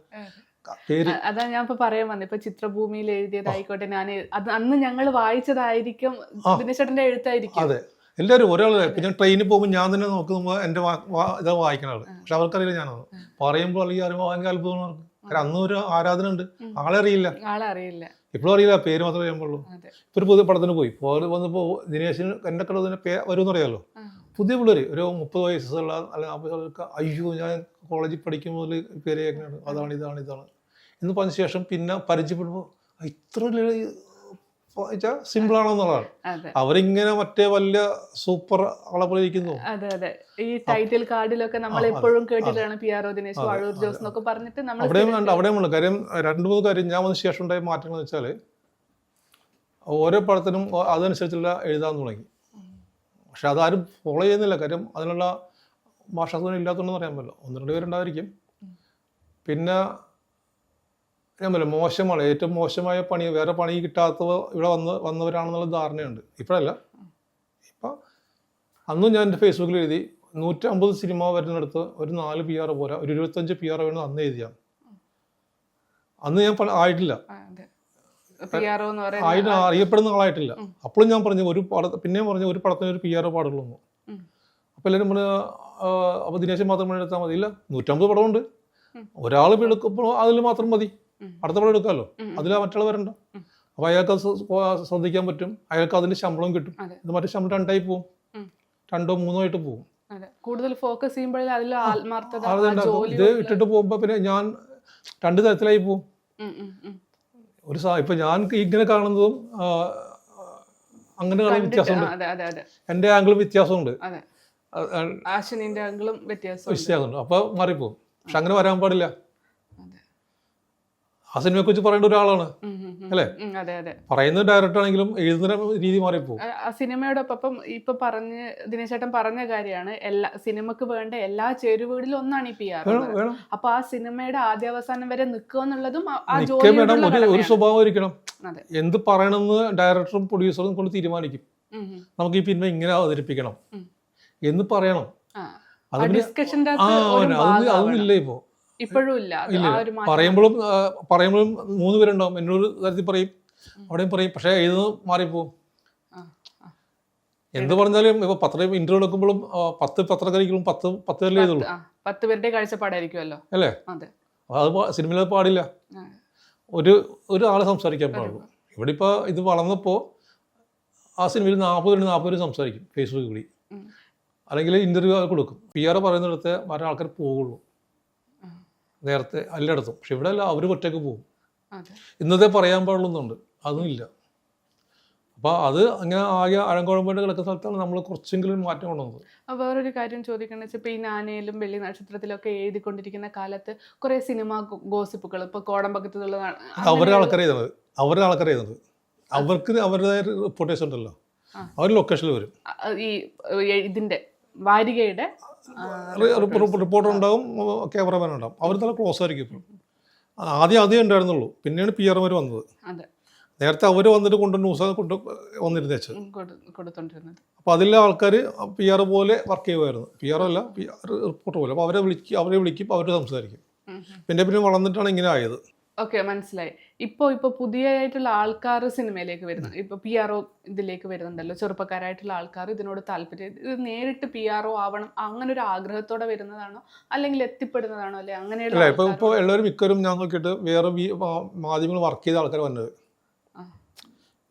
പേര്. അതാ ഞാൻ ഇപ്പൊ പറയാൻ വന്നത്. ഇപ്പൊ ചിത്രഭൂമിയിൽ എഴുതിയതായിക്കോട്ടെ, ഞാൻ അത് അന്ന് ഞങ്ങൾ വായിച്ചതായിരിക്കും, ദിനേശ് ചേട്ടന്റെ എഴുത്തായിരിക്കും. അതെ, എല്ലാവരും ഒരാൾ. ഇപ്പം ഞാൻ ട്രെയിനിൽ പോകുമ്പോൾ ഞാൻ തന്നെ നോക്കുമ്പോൾ എൻ്റെ ഇതാ വായിക്കണ ആള്, പക്ഷെ അവർക്കറിയില്ല ഞാനത് പറയുമ്പോൾ അല്ലെങ്കിൽ അറിയുമ്പോൾ ഭയങ്കര അത്ഭുതമാണ് അവർക്ക്. കാരണം അന്നും ഒരു ആരാധന ഉണ്ട്, ആളെ അറിയില്ല, ഇപ്പോഴും അറിയില്ല, പേര് മാത്രമേ അറിയാൻ. ഇപ്പൊ ഒരു പുതിയ പടത്തിന് പോയി വന്നപ്പോൾ ദിനേശിന് എൻ്റെ കട വരുമെന്ന് അറിയാമല്ലോ. പുതിയ പിള്ളേർ ഒരു 30 വയസ്സുള്ള അല്ലെങ്കിൽ 40 വയസ്സുള്ള അയ്യോ ഞാൻ കോളേജിൽ പഠിക്കുമ്പോൾ പേര് കേൾക്കുന്നതാണ്, അതാണ് ഇതാണ് എന്ന് പറഞ്ഞ ശേഷം പിന്നെ പരിചയപ്പെടുമ്പോൾ ഇത്ര സിമ്പിൾ ആണോ എന്നുള്ളതാണ്. അവരിങ്ങനെ മറ്റേ വലിയ സൂപ്പർ ആളെ പോലെ ഇരിക്കുന്നു. ഈ ടൈറ്റിൽ കാർഡിലൊക്കെ നമ്മൾ എപ്പോഴും കേട്ടിട്ടാണ് PR ദിനേശ് വാഴൂർ ജോസ് എന്നൊക്കെ പറഞ്ഞിട്ട് അവിടെയുമുണ്ട്. കാര്യം 2-3 കാര്യം ഞാൻ വന്ന ശേഷം ഉണ്ടായ മാറ്റങ്ങൾ എന്ന് വെച്ചാൽ ഓരോ പടത്തിനും അതനുസരിച്ചുള്ള എഴുതാൻ തുടങ്ങി. പക്ഷെ അതാരും ഫോളോ ചെയ്യുന്നില്ല. കാര്യം അതിനുള്ള ഭാഷാസ്വാധീനം ഇല്ലാത്തതുകൊണ്ടെന്ന് പറയാൻ പറ്റില്ല. 1-2 പേരുണ്ടായിരിക്കും. പിന്നെ ഞാൻ പറയാം മോശമാണ്, ഏറ്റവും മോശമായ പണി, വേറെ പണി കിട്ടാത്തവ ഇവിടെ വന്നവരാണെന്നുള്ള ധാരണയുണ്ട്. ഇപ്പോഴല്ല, ഇപ്പം അന്നും ഞാൻ എൻ്റെ ഫേസ്ബുക്കിൽ എഴുതി 150 സിനിമ വരുന്നിടത്ത് ഒരു 4 PR പോരാ, ഒരു 25 PR വേണം അന്ന് എഴുതിയാണ്. അന്ന് ഞാൻ ആയിട്ടില്ല, അറിയപ്പെടുന്ന ആളായിട്ടില്ല. അപ്പോഴും ഞാൻ പറഞ്ഞു പിന്നെയും പറഞ്ഞു ഒരു പടത്തിന് ഒരു PR പാടുള്ളൂ. അപ്പോൾ എല്ലാവരും പറഞ്ഞു അപ്പോൾ ദിനേശൻ മാത്രം എടുത്താൽ മതി. ഇല്ല, 150 പടമുണ്ട്, ഒരാൾ എടുക്കുമ്പോൾ അതിൽ മാത്രം മതി, അടുത്ത പടം എടുക്കാമല്ലോ, അതിൽ മറ്റുള്ള വരണ്ട. അപ്പോൾ അയാൾക്ക് ശ്രദ്ധിക്കാൻ പറ്റും, അയാൾക്ക് അതിൻ്റെ ശമ്പളം കിട്ടും. ഇത് മറ്റേ ശമ്പളം 2 ആയി പോവും, 2-3 ആയിട്ട് പോവും. കൂടുതൽ ഫോക്കസ് ചെയ്യുമ്പോൾ ഇത് ഇട്ടിട്ട് പോകുമ്പോൾ പിന്നെ ഞാൻ 2 തരത്തിലായി പോവും. ഇപ്പൊ ഞാൻ ഇങ്ങനെ കാണുന്നതും അങ്ങനെ കാണുന്ന വ്യത്യാസമുണ്ട്, എൻ്റെ ആംഗിളും വ്യത്യാസമുണ്ട്, വ്യത്യാസമുണ്ട്. അപ്പൊ മാറിപ്പോകും. പക്ഷെ അങ്ങനെ വരാൻ പാടില്ല. ആ സിനിമയെ കുറിച്ച് പറയേണ്ട ഒരാളാണ് അല്ലേ? പറയുന്ന ഡയറക്ടർ ആണെങ്കിലും എഴുതുന്ന രീതി മാറിപ്പോകും. ആ സിനിമയോടൊപ്പം ഇപ്പൊ ദിനേശ് ചേട്ടൻ പറഞ്ഞ കാര്യമാണ്, എല്ലാ സിനിമക്ക് വേണ്ട എല്ലാ ചേരുവകളിലും ഒന്നാണ് ഈ PR. അപ്പൊ ആ സിനിമയുടെ ആദ്യാവസാനം വരെ നിൽക്കുക എന്നുള്ളതും ഒരു സ്വഭാവം ഇരിക്കണം. എന്ത് പറയണമെന്ന് ഡയറക്ടറും പ്രൊഡ്യൂസറും കൊണ്ട് തീരുമാനിക്കും. നമുക്ക് ഈ പിന്നെ ഇങ്ങനെ അവതരിപ്പിക്കണം എന്ന് പറയണം. അതൊന്നുമില്ല ഇപ്പോ. ഇപ്പോഴും ഇല്ല. പറയുമ്പോഴും 3 പേരുണ്ടാവും, എന്നോട് തരത്തിൽ പറയും, അവിടെയും പറയും, പക്ഷെ എഴുതുന്നത് മാറിപ്പോവും. എന്ത് പറഞ്ഞാലും ഇപ്പൊ ഇന്റർവ്യൂ എടുക്കുമ്പോഴും 10 പത്രക്കാരിക്കും 10 പേരിൽ എഴുതുള്ളൂ. 10 പേരുടെ കാഴ്ചപ്പാടായിരിക്കുമല്ലോ അല്ലേ? അത് സിനിമയിൽ പാടില്ല. ഒരാൾ സംസാരിക്കാൻ പാടുള്ളൂ. ഇവിടെ ഇപ്പോൾ ഇത് വളർന്നപ്പോൾ ആ സിനിമയിൽ 40 സംസാരിക്കും ഫേസ്ബുക്ക് കൂടി, അല്ലെങ്കിൽ ഇൻ്റർവ്യൂ കൊടുക്കും. PR പറയുന്നിടത്ത് വേറെ ആൾക്കാർ പോവുള്ളൂ നേരത്തെ എല്ലായിടത്തും. പക്ഷെ ഇവിടെ അല്ല, അവർ ഒറ്റയ്ക്ക് പോകും. ഇന്നത്തെ പറയാൻ പാടുള്ളൂന്നുണ്ട്, അതും ഇല്ല. അപ്പോൾ അത് അങ്ങനെ ആകെ അഴങ്കുഴമ്പായിട്ട് കിടക്കുന്ന സ്ഥലത്താണ് നമ്മൾ കുറച്ചെങ്കിലും മാറ്റം കൊണ്ടുവന്നത്. വേറൊരു കാര്യം ചോദിക്കണമെന്ന് വെച്ചാൽ ഇപ്പോൾ ഈ നാനയിലും വെള്ളി നക്ഷത്രത്തിലൊക്കെ എഴുതിക്കൊണ്ടിരിക്കുന്ന കാലത്ത് കുറേ സിനിമ ഗോസിപ്പുകൾ ഇപ്പോൾ കോടമ്പക്കത്തുള്ളതാണ് അവരുടെ ആൾക്കാർ എഴുതുന്നത് അവർക്ക് അവരുടേതായ റിപ്പോർട്ടേഴ്സ് ഉണ്ടല്ലോ, അവർ ലൊക്കേഷനിൽ വരും. ഈ ഇതിന്റെ വാരികയുടെ റിപ്പോർട്ടർ ഉണ്ടാവും, ക്യാമറമാൻ ഉണ്ടാവും. അവർ നല്ല ക്ലോസ് ആയിരിക്കും. ഇപ്പോൾ ആദ്യം ഉണ്ടായിരുന്നുള്ളൂ, പിന്നെയാണ് PR വന്നത്. നേരത്തെ അവർ വന്നിട്ട് ന്യൂസ് വന്നിരുന്നേച്ച് കൊടുത്തോണ്ടിരുന്നത്. അപ്പോൾ അതിലെ ആൾക്കാർ PR പോലെ വർക്ക് ചെയ്യുമായിരുന്നു. PR അല്ല, റിപ്പോർട്ടർ പോലെ. അപ്പോൾ അവരെ വിളിക്കും, അവർ സംസാരിക്കും. പിന്നെ വളർന്നിട്ടാണ് ഇങ്ങനെ ആയത്. ഓക്കെ, മനസ്സിലായി. ഇപ്പോൾ പുതിയതായിട്ടുള്ള ആൾക്കാർ സിനിമയിലേക്ക് വരുന്നത്, ഇപ്പോൾ PRO ഇതിലേക്ക് വരുന്നുണ്ടല്ലോ, ചെറുപ്പക്കാരായിട്ടുള്ള ആൾക്കാർ ഇതിനോട് താല്പര്യം, ഇത് നേരിട്ട് PRO ആവണം അങ്ങനെ ഒരു ആഗ്രഹത്തോടെ വരുന്നതാണോ അല്ലെങ്കിൽ എത്തിപ്പെടുന്നതാണോ, അല്ലെ അങ്ങനെയുള്ള? ഇപ്പോൾ എല്ലാവരും മിക്കവരും ഞാൻ നോക്കിയിട്ട് വേറെ മാധ്യമങ്ങൾ വർക്ക് ചെയ്ത ആൾക്കാർ വന്നത്.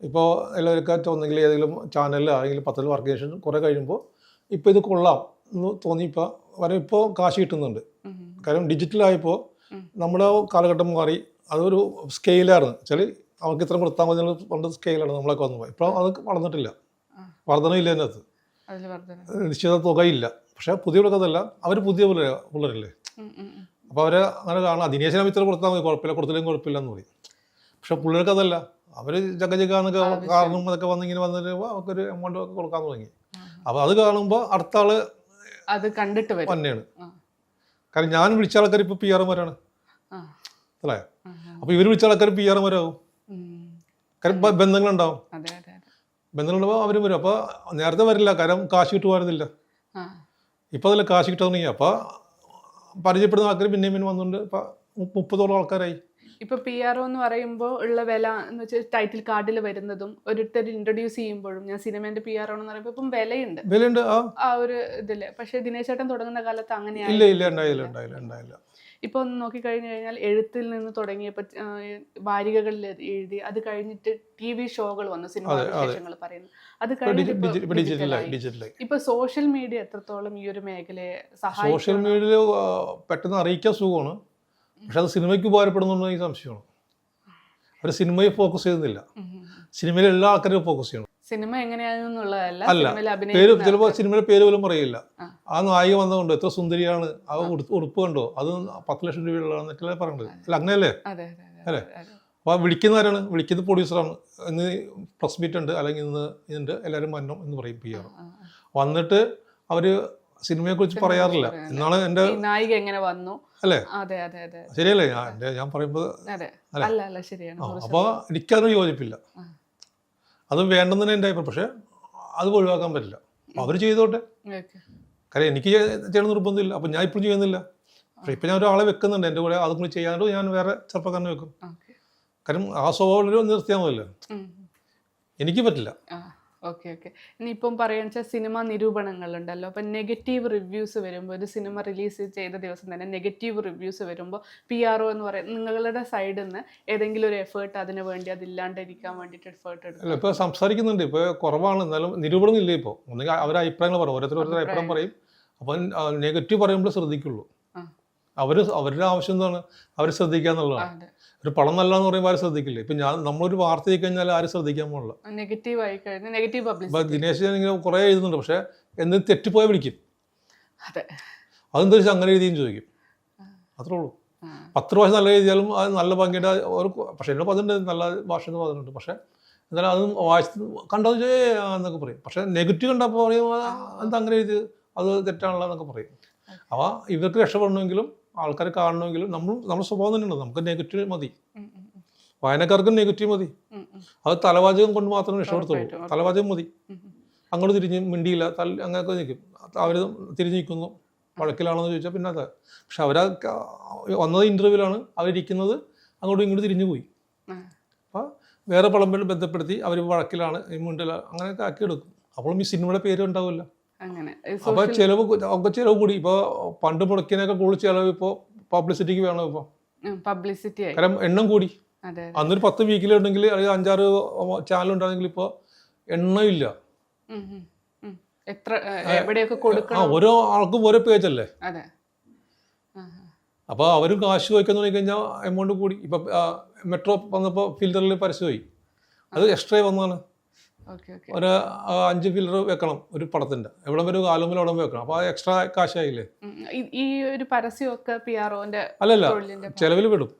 ഇപ്പോൾ എല്ലാവർക്കും ഒന്നെങ്കിൽ ഏതെങ്കിലും ചാനലിൽ അല്ലെങ്കിൽ പത്രത്തിൽ വർക്ക് ചെയ്ത ശേഷം കുറേ കഴിയുമ്പോൾ ഇപ്പോൾ ഇത് കൊള്ളാം എന്ന് തോന്നി. ഇപ്പോൾ കാശ് കിട്ടുന്നുണ്ട്. കാര്യം ഡിജിറ്റലായപ്പോൾ നമ്മുടെ കാലഘട്ടം മാറി. അതൊരു സ്കെയിലായിരുന്നു വെച്ചാൽ അവർക്ക് ഇത്ര കൊടുത്താൽ മതി പണ്ട് സ്കെയിലാണ് നമ്മളൊക്കെ വന്നു. ഇപ്പോൾ അത് വളർന്നിട്ടില്ല, വർധനയില്ല അതിനകത്ത്, നിശ്ചിത തുകയില്ല. പക്ഷേ പുതിയ പിള്ളേർക്കതല്ല, അവർ പുതിയ പിള്ളേരല്ലേ. അപ്പോൾ അവരെ അങ്ങനെ കാണാം, ദിനേശിനെ ഇത്ര കൊടുത്താൽ മതി, കുഴപ്പമില്ല, കൊടുത്തില്ലെങ്കിൽ കുഴപ്പമില്ല എന്ന് പറയും. പക്ഷേ പിള്ളേർക്കതല്ല, അവർ ജഗജഗാന്നൊക്കെ കാരണം അതൊക്കെ വന്നിങ്ങനെ വന്നിട്ട് അവർക്കൊരു എമൗണ്ട് ഒക്കെ കൊടുക്കാൻ തുടങ്ങി. അപ്പോൾ അത് കാണുമ്പോൾ അടുത്ത ആള് അത് കണ്ടിട്ട് തന്നെയാണ്. കാരണം ഞാൻ വിളിച്ച ആൾക്കാർ ഇപ്പോൾ PR-മാരാണ് അല്ലേ. അപ്പോൾ ഇവർ വിളിച്ച ആൾക്കാർ PR-മാരാകും. കാര്യം ബന്ധങ്ങളുണ്ടാവും, ബന്ധങ്ങളുണ്ടാവും, അവരും വരും. അപ്പോൾ നേരത്തെ വരില്ല, കാരണം കാശ് കിട്ടുമായിരുന്നില്ല. ഇപ്പോൾ അതല്ല, കാശ് കിട്ടാൻ തുടങ്ങി. അപ്പോൾ പരിചയപ്പെടുന്ന ആൾക്കാർ പിന്നെയും വന്നുകൊണ്ട് ഇപ്പോൾ 30ഓളം ആൾക്കാരായി. ഇപ്പോൾ PRO എന്ന് പറയുമ്പോൾ ഉള്ള വില എന്ന് വെച്ചാൽ ടൈറ്റിൽ കാർഡിൽ വരുന്നതും ഓരോരുത്തർ ഇൻട്രൊഡ്യൂസ് ചെയ്യുമ്പോഴും ഞാൻ സിനിമേന്റെ PRO എന്ന് പറയുമ്പോൾ ഇപ്പം വിലയുണ്ട് ആ ഒരു ഇതില്. പക്ഷെ ദിനേശ് ചേട്ടൻ തുടങ്ങുന്ന കാലത്ത് അങ്ങനെയാണ്. ഇപ്പൊ ഒന്ന് നോക്കിക്കഴിഞ്ഞു കഴിഞ്ഞാൽ എഴുത്തിൽ നിന്ന് തുടങ്ങിയപ്പോൾ വാരികകളിൽ എഴുതി, അത് കഴിഞ്ഞിട്ട് TV ഷോകൾ വന്നു, സിനിമ വിശേഷങ്ങൾ പറയുന്നു, അത് കഴിഞ്ഞിട്ട് ഇപ്പൊ സോഷ്യൽ മീഡിയ എത്രത്തോളം ഈ ഒരു മേഖലയെ സഹായിക്കും? സോഷ്യൽ മീഡിയ പെട്ടെന്ന് അറിയിക്കാൻ സുഖമാണ്, പക്ഷെ അത് സിനിമയ്ക്ക് ഉപകാരപ്പെടുന്നുണ്ടോ ഈ സംശയമാണ്. അവർ സിനിമയെ ഫോക്കസ് ചെയ്യുന്നില്ല, സിനിമയിൽ എല്ലാ ആൾക്കാരും ഫോക്കസ് ചെയ്യണം. സിനിമ എങ്ങനെയാണെന്നുള്ളതല്ല, പേര് ചിലപ്പോൾ സിനിമയുടെ പേര് പോലും പറയില്ല. ആ നായിക വന്നതുകൊണ്ട് എത്ര സുന്ദരിയാണ്, ആ ഉടുപ്പ് കണ്ടോ, അത് 10 ലക്ഷം രൂപയുള്ളതാണെന്നൊക്കെ പറയുന്നത്. അല്ല അങ്ങനെയല്ലേ അല്ലേ? അപ്പോൾ വിളിക്കുന്നവരാണ്, വിളിക്കുന്നത് പ്രൊഡ്യൂസറാണ്. ഇന്ന് പ്രസ് മീറ്റ് ഉണ്ട്, അല്ലെങ്കിൽ ഇന്ന് ഇതുണ്ട്, എല്ലാവരും വരണം എന്ന് പറയും PR. വന്നിട്ട് അവർ സിനിമയെക്കുറിച്ച് പറയാറില്ല. എന്നാണ് എൻ്റെ നായിക എങ്ങനെ വന്നു അല്ലേ, ശരിയല്ലേ ഞാൻ പറയുമ്പോൾ? അപ്പോൾ എനിക്കതിന് യോജിപ്പില്ല, അത് വേണ്ടെന്ന് തന്നെ എൻ്റെ അഭിപ്രായം. പക്ഷെ അത് ഒഴിവാക്കാൻ പറ്റില്ല, അവർ ചെയ്തോട്ടെ. കാര്യം എനിക്ക് ചെയ്യണം നിർബന്ധമില്ല. അപ്പം ഞാൻ ഇപ്പോഴും ചെയ്യുന്നില്ല. പക്ഷെ ഇപ്പം ഞാൻ ഒരാളെ വെക്കുന്നുണ്ട് എൻ്റെ കൂടെ, അതും കൂടി ചെയ്യാണ്ട് ഞാൻ വേറെ ചെറുപ്പക്കാരനെ വെക്കും. കാര്യം ആ സ്വഭാവം നിർത്തിയാൽ മതിയല്ലോ, എനിക്ക് പറ്റില്ല. ഓക്കെ. ഇനിയിപ്പം പറയുക വെച്ചാൽ സിനിമ നിരൂപണങ്ങളുണ്ടല്ലോ, അപ്പം നെഗറ്റീവ് റിവ്യൂസ് വരുമ്പോൾ, ഒരു സിനിമ റിലീസ് ചെയ്ത ദിവസം തന്നെ നെഗറ്റീവ് റിവ്യൂസ് വരുമ്പോൾ PRO എന്ന് പറയുന്നത് നിങ്ങളുടെ സൈഡിൽ നിന്ന് ഏതെങ്കിലും ഒരു എഫേർട്ട് അതിന് വേണ്ടി അതില്ലാണ്ടിരിക്കാൻ വേണ്ടിയിട്ട് എഫേർട്ട് എടുക്കും? ഇപ്പോൾ സംസാരിക്കുന്നുണ്ട്, ഇപ്പോൾ കുറവാണ്, എന്നാലും നിരൂപണം ഇല്ല. ഇപ്പോൾ ഒന്നെങ്കിൽ അവരുടെ അഭിപ്രായങ്ങൾ പറയും, ഓരോരുത്തർ അഭിപ്രായം പറയും. അപ്പം നെഗറ്റീവ് പറയുമ്പോൾ ശ്രദ്ധിക്കുള്ളൂ. അവരുടെ ആവശ്യം എന്താണ്, അവർ ശ്രദ്ധിക്കുക എന്നുള്ളതാണ്. ഒരു പടം നല്ലതെന്ന് പറയുമ്പോൾ ആരും ശ്രദ്ധിക്കില്ല. ഇപ്പം നമ്മളൊരു വാർത്ത ചെയ്ത് കഴിഞ്ഞാൽ ആരും ശ്രദ്ധിക്കാൻ പോകില്ല. ദിനേശ് ഇങ്ങനെ കുറേ എഴുതുന്നുണ്ട്, പക്ഷെ എന്തെങ്കിലും തെറ്റിപ്പോയാൽ വിളിക്കും. അതെന്താ വെച്ചാൽ അങ്ങനെ എഴുതിയും ചോദിക്കും, അത്രേ ഉള്ളൂ. 10 ഭാഷ നല്ല എഴുതിയാലും അത് നല്ല ഭംഗിയുടെ പക്ഷെ എന്നോട് പറഞ്ഞിട്ടുണ്ട്, നല്ല ഭാഷ എന്ന് പറഞ്ഞിട്ടുണ്ട്. പക്ഷെ എന്നാലും അതും വായിച്ച് കണ്ടത് എന്നൊക്കെ പറയും. പക്ഷെ നെഗറ്റീവ് കണ്ടപ്പോൾ പറയും എന്താ അങ്ങനെ എഴുതി, അത് തെറ്റാണല്ലോ എന്നൊക്കെ പറയും. അപ്പോൾ ഇവർക്ക് രക്ഷപ്പെടണമെങ്കിലും ആൾക്കാർ കാണണമെങ്കിലും നമ്മുടെ സ്വഭാവം തന്നെയുണ്ട്. നമുക്ക് നെഗറ്റീവ് മതി, വായനക്കാർക്കും നെഗറ്റീവ് മതി. അത് തലവാചകം കൊണ്ട് മാത്രമേ രക്ഷപ്പെടുത്തുള്ളൂ. തലവാചകം മതി, അങ്ങോട്ട് തിരിഞ്ഞ് മിണ്ടിയില്ല, അങ്ങനെയൊക്കെ നിൽക്കും. അവർ തിരിഞ്ഞ് നിൽക്കുന്നു, വഴക്കിലാണെന്ന് ചോദിച്ചാൽ പിന്നെ അതെ. പക്ഷെ അവർ വന്നത് ഇൻ്റർവ്യൂവിലാണ്, അവരിക്കുന്നത് അങ്ങോട്ടും ഇങ്ങോട്ടും തിരിഞ്ഞു പോയി. അപ്പോൾ വേറെ പടം ബന്ധപ്പെടുത്തി അവർ വഴക്കിലാണ്, മുണ്ടില്ല, അങ്ങനെയൊക്കെ ആക്കിയെടുക്കും. അപ്പോഴും ഈ സിനിമയുടെ പേര് ഉണ്ടാവില്ല. അപ്പോൾ ചിലവ് കൂടി. ഇപ്പോൾ പണ്ട് മുടക്കിനൊക്കെ കൂടുതൽ ചിലവ് ഇപ്പോൾ പബ്ലിസിറ്റിക്ക് വേണം. ഇപ്പോൾ കാരണം എണ്ണം കൂടി, അതെ അന്നൊരു 10 വീക്കിലുണ്ടെങ്കിൽ അല്ലെങ്കിൽ 5-6 ചാനൽ ഉണ്ടെങ്കിൽ ഇപ്പോൾ എണ്ണമില്ല. ഉം, ഉം, ഉം. എത്ര എവിടെയൊക്കെ കൊടുക്കണം. ഓരോ ആൾക്കും ഓരോ പേജല്ലേ. അതെ. ആ, അപ്പോൾ അവരും കാശ് വയ്ക്കാൻ തുടങ്ങി കഴിഞ്ഞാൽ എമൗണ്ട് കൂടി. ഇപ്പം മെട്രോ വന്നപ്പോൾ ഫിൽറ്ററിൽ പരസ്യമായി, അത് എക്സ്ട്രാ വന്നതാണ്. Okay okay. ഒരു 5 ഫിൽറ്റർ വെക്കണം ഒരു പടത്തിൻ്റെ, എവിടെ വരെ കാലുമ്പോൾ അവിടെ വെക്കണം. അപ്പോൾ അത് എക്സ്ട്രാ കാശായില്ലേ. ഈ ഒരു പരസ്യമൊക്കെ PROന്റെ അല്ലല്ല, തൊഴിലിന്റെ ചിലവിൽ വിടും.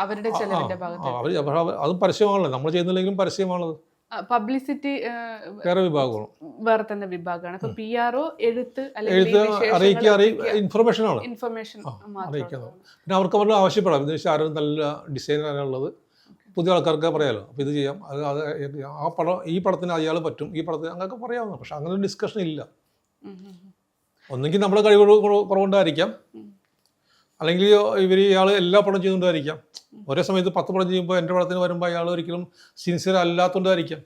അവരുടെ ചെലവിന്റെ ഭാഗത്ത് അത് പരസ്യമാണല്ലോ, നമ്മൾ ചെയ്യുന്നില്ലെങ്കിലും പരസ്യമാണത്. പബ്ലിസിറ്റി വേറെ വിഭാഗമാണ്, വേറെ തന്നെ വിഭാഗമാണ്. ഇപ്പൊ PRO എഴുത്ത് അല്ലെങ്കിൽ ഇൻഫർമേഷനാണ്, ഇൻഫർമേഷൻ അറിയിക്കുന്നത്. പിന്നെ അവർക്ക് അവരുടെ ആവശ്യപ്പെടാം, ഇതിന് ആരും നല്ല ഡിസൈനറാണുള്ളത്, പുതിയ ആൾക്കാർക്ക് പറയാമല്ലോ, അപ്പോൾ ഇത് ചെയ്യാം, അത് ആ പടം ഈ പടത്തിന് അയാൾ പറ്റും, ഈ പടത്തിന് അങ്ങനെയൊക്കെ പറയാവുന്ന. പക്ഷെ അങ്ങനെ ഒരു ഡിസ്കഷൻ ഇല്ല. ഒന്നെങ്കിൽ നമ്മുടെ കഴിവ് കുറവുണ്ടായിരിക്കാം, അല്ലെങ്കിൽ ഇയാൾ എല്ലാ പടം ചെയ്യുന്നുണ്ടായിരിക്കാം. ഒരേ സമയത്ത് 10 പടം ചെയ്യുമ്പോൾ എൻ്റെ പടത്തിന് വരുമ്പോൾ അയാൾ ഒരിക്കലും സിൻസിയർ അല്ലാത്തതുകൊണ്ടായിരിക്കാം.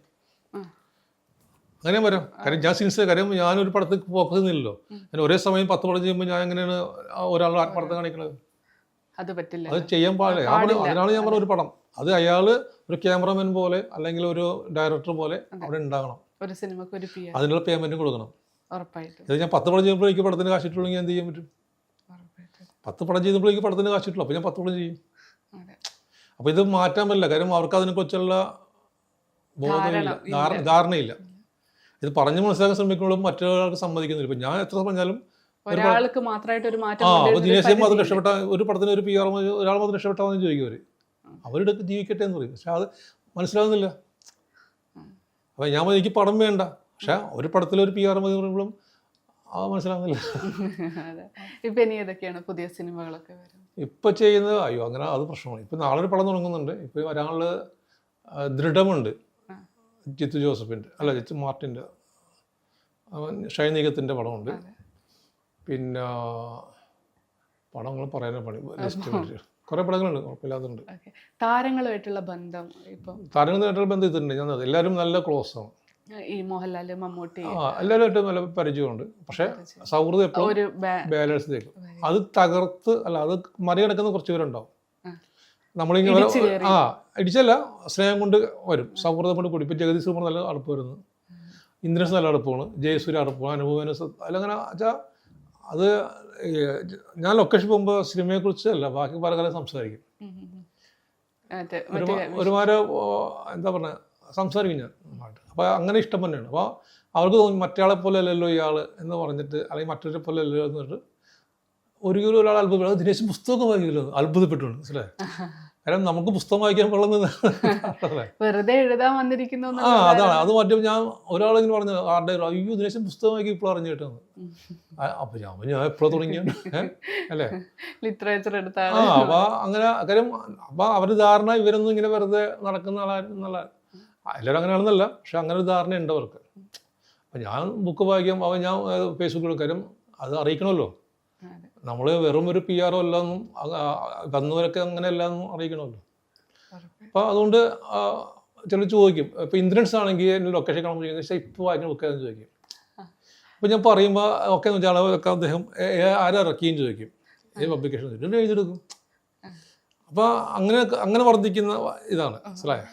അങ്ങനെ വരാം. കാര്യം ഞാൻ സിൻസിയർ, കാര്യം ഞാനൊരു പടത്തിൽ ഫോക്കസ് ചെയ്യുന്നില്ലല്ലോ. ഞാൻ ഒരേ സമയം 10 പടം ചെയ്യുമ്പോൾ ഞാൻ എങ്ങനെയാണ് ഒരാളുടെ പടത്തെ കാണിക്കുന്നത്? അത് പറ്റില്ല, അത് ചെയ്യാൻ പാടില്ല. അതിനാണ് ഞാൻ പറഞ്ഞ ഒരു പടം അത് അയാൾ ഒരു ക്യാമറമാൻ പോലെ അല്ലെങ്കിൽ ഒരു ഡയറക്ടർ പോലെ അവിടെ ഉണ്ടാകണം. ഒരു സിനിമക്ക് ഒരു അതിനുള്ള പേയ്മെന്റ് കൊടുക്കണം. ഉറപ്പായിട്ടും. ഇത് ഞാൻ 10 പടം ചെയ്യുമ്പോൾ എനിക്ക് പടത്തിന് കാശിട്ടുള്ളൂ, ഞാൻ എന്ത് ചെയ്യാൻ പറ്റും? 10 പടം ചെയ്തപ്പോൾ എനിക്ക് പടത്തിന് കാശിട്ടുള്ളൂ, അപ്പോൾ ഞാൻ 10 പടം ചെയ്യും. അപ്പോൾ ഇത് മാറ്റാൻ പറ്റില്ല, കാര്യം അവർക്ക് അതിനെക്കുറിച്ചുള്ള ബോധമില്ല, ധാരണയില്ല. ഇത് പറഞ്ഞ് മനസ്സിലാക്കാൻ ശ്രമിക്കുമ്പോഴും മറ്റൊരാൾക്ക് സമ്മതിക്കുന്നില്ല. ഇപ്പം ഞാൻ എത്ര പറഞ്ഞാലും ഒരാൾക്ക് മാത്രമായിട്ട് ഒരു മാറ്റം ദിനേശ് മാത്രം രക്ഷപ്പെട്ട ഒരു പടത്തിന് ഒരു PR ഒരാൾ മാത്രം രക്ഷപ്പെട്ടാന്ന് ചോദിക്കും. അവരുടെ ജീവിക്കട്ടെ എന്ന് പറയും. പക്ഷെ അത് മനസ്സിലാകുന്നില്ല. അപ്പം ഞാൻ എനിക്ക് പടം വേണ്ട, പക്ഷെ ഒരു പടത്തിലൊരു PR മതി പറയുമ്പോഴും അത് മനസ്സിലാകുന്നില്ല. ഇപ്പൊ ഇനി ഏതൊക്കെയാണ് പുതിയ സിനിമകളൊക്കെ വരുന്നത് ഇപ്പൊ ചെയ്യുന്നത്? അയ്യോ, അങ്ങനെ അത് പ്രശ്നമാണ്. ഇപ്പൊ നാളെ ഒരു പടം തുടങ്ങുന്നുണ്ട്. ഇപ്പൊ ഒരാള് ദൃഢമുണ്ട്, ജിത്തു ജോസഫിന്റെ, അല്ല ജിത്തു മാർട്ടിന്റെ, ഷൈനികത്തിന്റെ പടമുണ്ട്. പിന്നെ പടങ്ങൾ പറയാനേ പണി, ലിസ്റ്റ് കുറെ പടങ്ങളുണ്ട്, കുഴപ്പമില്ലാതുണ്ട്. താരങ്ങളുമായിട്ടുള്ള ബന്ധം? ഇപ്പൊ താരങ്ങളുമായിട്ടുള്ള ബന്ധം ഇതുണ്ട്. ഞാൻ എല്ലാവരും നല്ല ക്ലോസ് ആണ്. ഈ മോഹൻലാല്, മമ്മൂട്ടി, എല്ലാവരുമായിട്ടും നല്ല പരിചയമുണ്ട്. പക്ഷെ സൗഹൃദം എപ്പോഴും ബാലൻസ് തേക്കും. അത് തകർത്ത് അല്ല, അത് മറികടക്കുന്ന കുറച്ച് പേരുണ്ടാവും. നമ്മളിങ്ങനെ ഇടിച്ചല്ല, സ്നേഹം കൊണ്ട് വരും, സൗഹൃദം കൊണ്ട് കൂടി. ഇപ്പം ജഗദീഷ് കുമാർ നല്ല അടുപ്പ് വരുന്നു, ഇന്ദ്രൻസ് നല്ല അടുപ്പമാണ്, ജയസൂര്യ അടുപ്പമാണ്, അനുഭവന അല്ലങ്ങനെ വെച്ചാൽ അത് ഞാൻ ലൊക്കേഷൻ പോകുമ്പോൾ സിനിമയെക്കുറിച്ച് അല്ല, ബാക്കി പല കാലം സംസാരിക്കും. ഒരുമാതിരി എന്താ പറഞ്ഞ സംസാരിക്കും ഞാൻ. അപ്പോൾ അങ്ങനെ ഇഷ്ടം തന്നെയാണ്. അപ്പോൾ അവർക്ക് തോന്നി മറ്റയാളെ പോലെ അല്ലല്ലോ ഇയാൾ എന്ന് പറഞ്ഞിട്ട്, അല്ലെങ്കിൽ മറ്റൊരു പോലെ അല്ലല്ലോ എന്ന് പറഞ്ഞിട്ട് ഒരിക്കലും ഒരാൾ അത്ഭുതപ്പെടും. ദിനേശ് പുസ്തകം വായിക്കില്ലോ, അത്ഭുതപ്പെട്ടുണ്ട്. മനസ്സിലായി? കാരണം നമുക്ക് പുസ്തകം വായിക്കാൻ കൊള്ളുന്നത് വെറുതെ എഴുതാൻ വന്നിരിക്കുന്നു. അതാണ്. അത് മറ്റേ ഞാൻ ഒരാളിങ്ങനെ പറഞ്ഞു, ആരുടെ അയ്യോ ദിനേശൻ പുസ്തകം വായിക്കും ഇപ്പോൾ അറിഞ്ഞു കേട്ടത്. അപ്പൊ ഞാൻ എപ്പോഴും തുടങ്ങിയാണ് അല്ലേ, ലിറ്ററേച്ചർ എടുത്താണ്. അപ്പൊ അങ്ങനെ കാര്യം. അപ്പൊ അവര് ധാരണ ഇവരൊന്നും ഇങ്ങനെ വെറുതെ നടക്കുന്ന ആളായിരുന്നുള്ള, എല്ലാവരും അങ്ങനെയാണെന്നല്ല, പക്ഷെ അങ്ങനെ ഒരു ധാരണ ഉണ്ട് അവർക്ക്. അപ്പം ഞാൻ ബുക്ക് വായിക്കാം, അവൻ ഞാൻ ഫേസ്ബുക്കിൽ കാര്യം അത് അറിയിക്കണമല്ലോ. നമ്മൾ വെറും ഒരു PR അല്ലെന്നും വന്നവരൊക്കെ അങ്ങനെ അല്ലാന്നും അറിയിക്കണമല്ലോ. അപ്പോൾ അതുകൊണ്ട് ചിലർ ചോദിക്കും. ഇപ്പോൾ ഇന്ദ്രൻസ് ആണെങ്കിൽ എൻ്റെ ലൊക്കേഷൻ കാണാൻ ചോദിക്കുന്നത് ഇപ്പോൾ വായിക്കുന്ന ബുക്ക് ഏതെന്ന് ചോദിക്കും. അപ്പോൾ ഞാൻ പറയുമ്പോൾ ഒക്കെ എന്ന് വെച്ചാൽ അളവൊക്കെ അദ്ദേഹം ആരിറക്കിയും ചോദിക്കും, ഏത് പബ്ലിക്കേഷൻ ചോദിക്കും, എഴുതിയെടുക്കും. അപ്പോൾ അങ്ങനെ വർദ്ധിക്കുന്ന ഇതാണ്. മനസ്സിലായോ?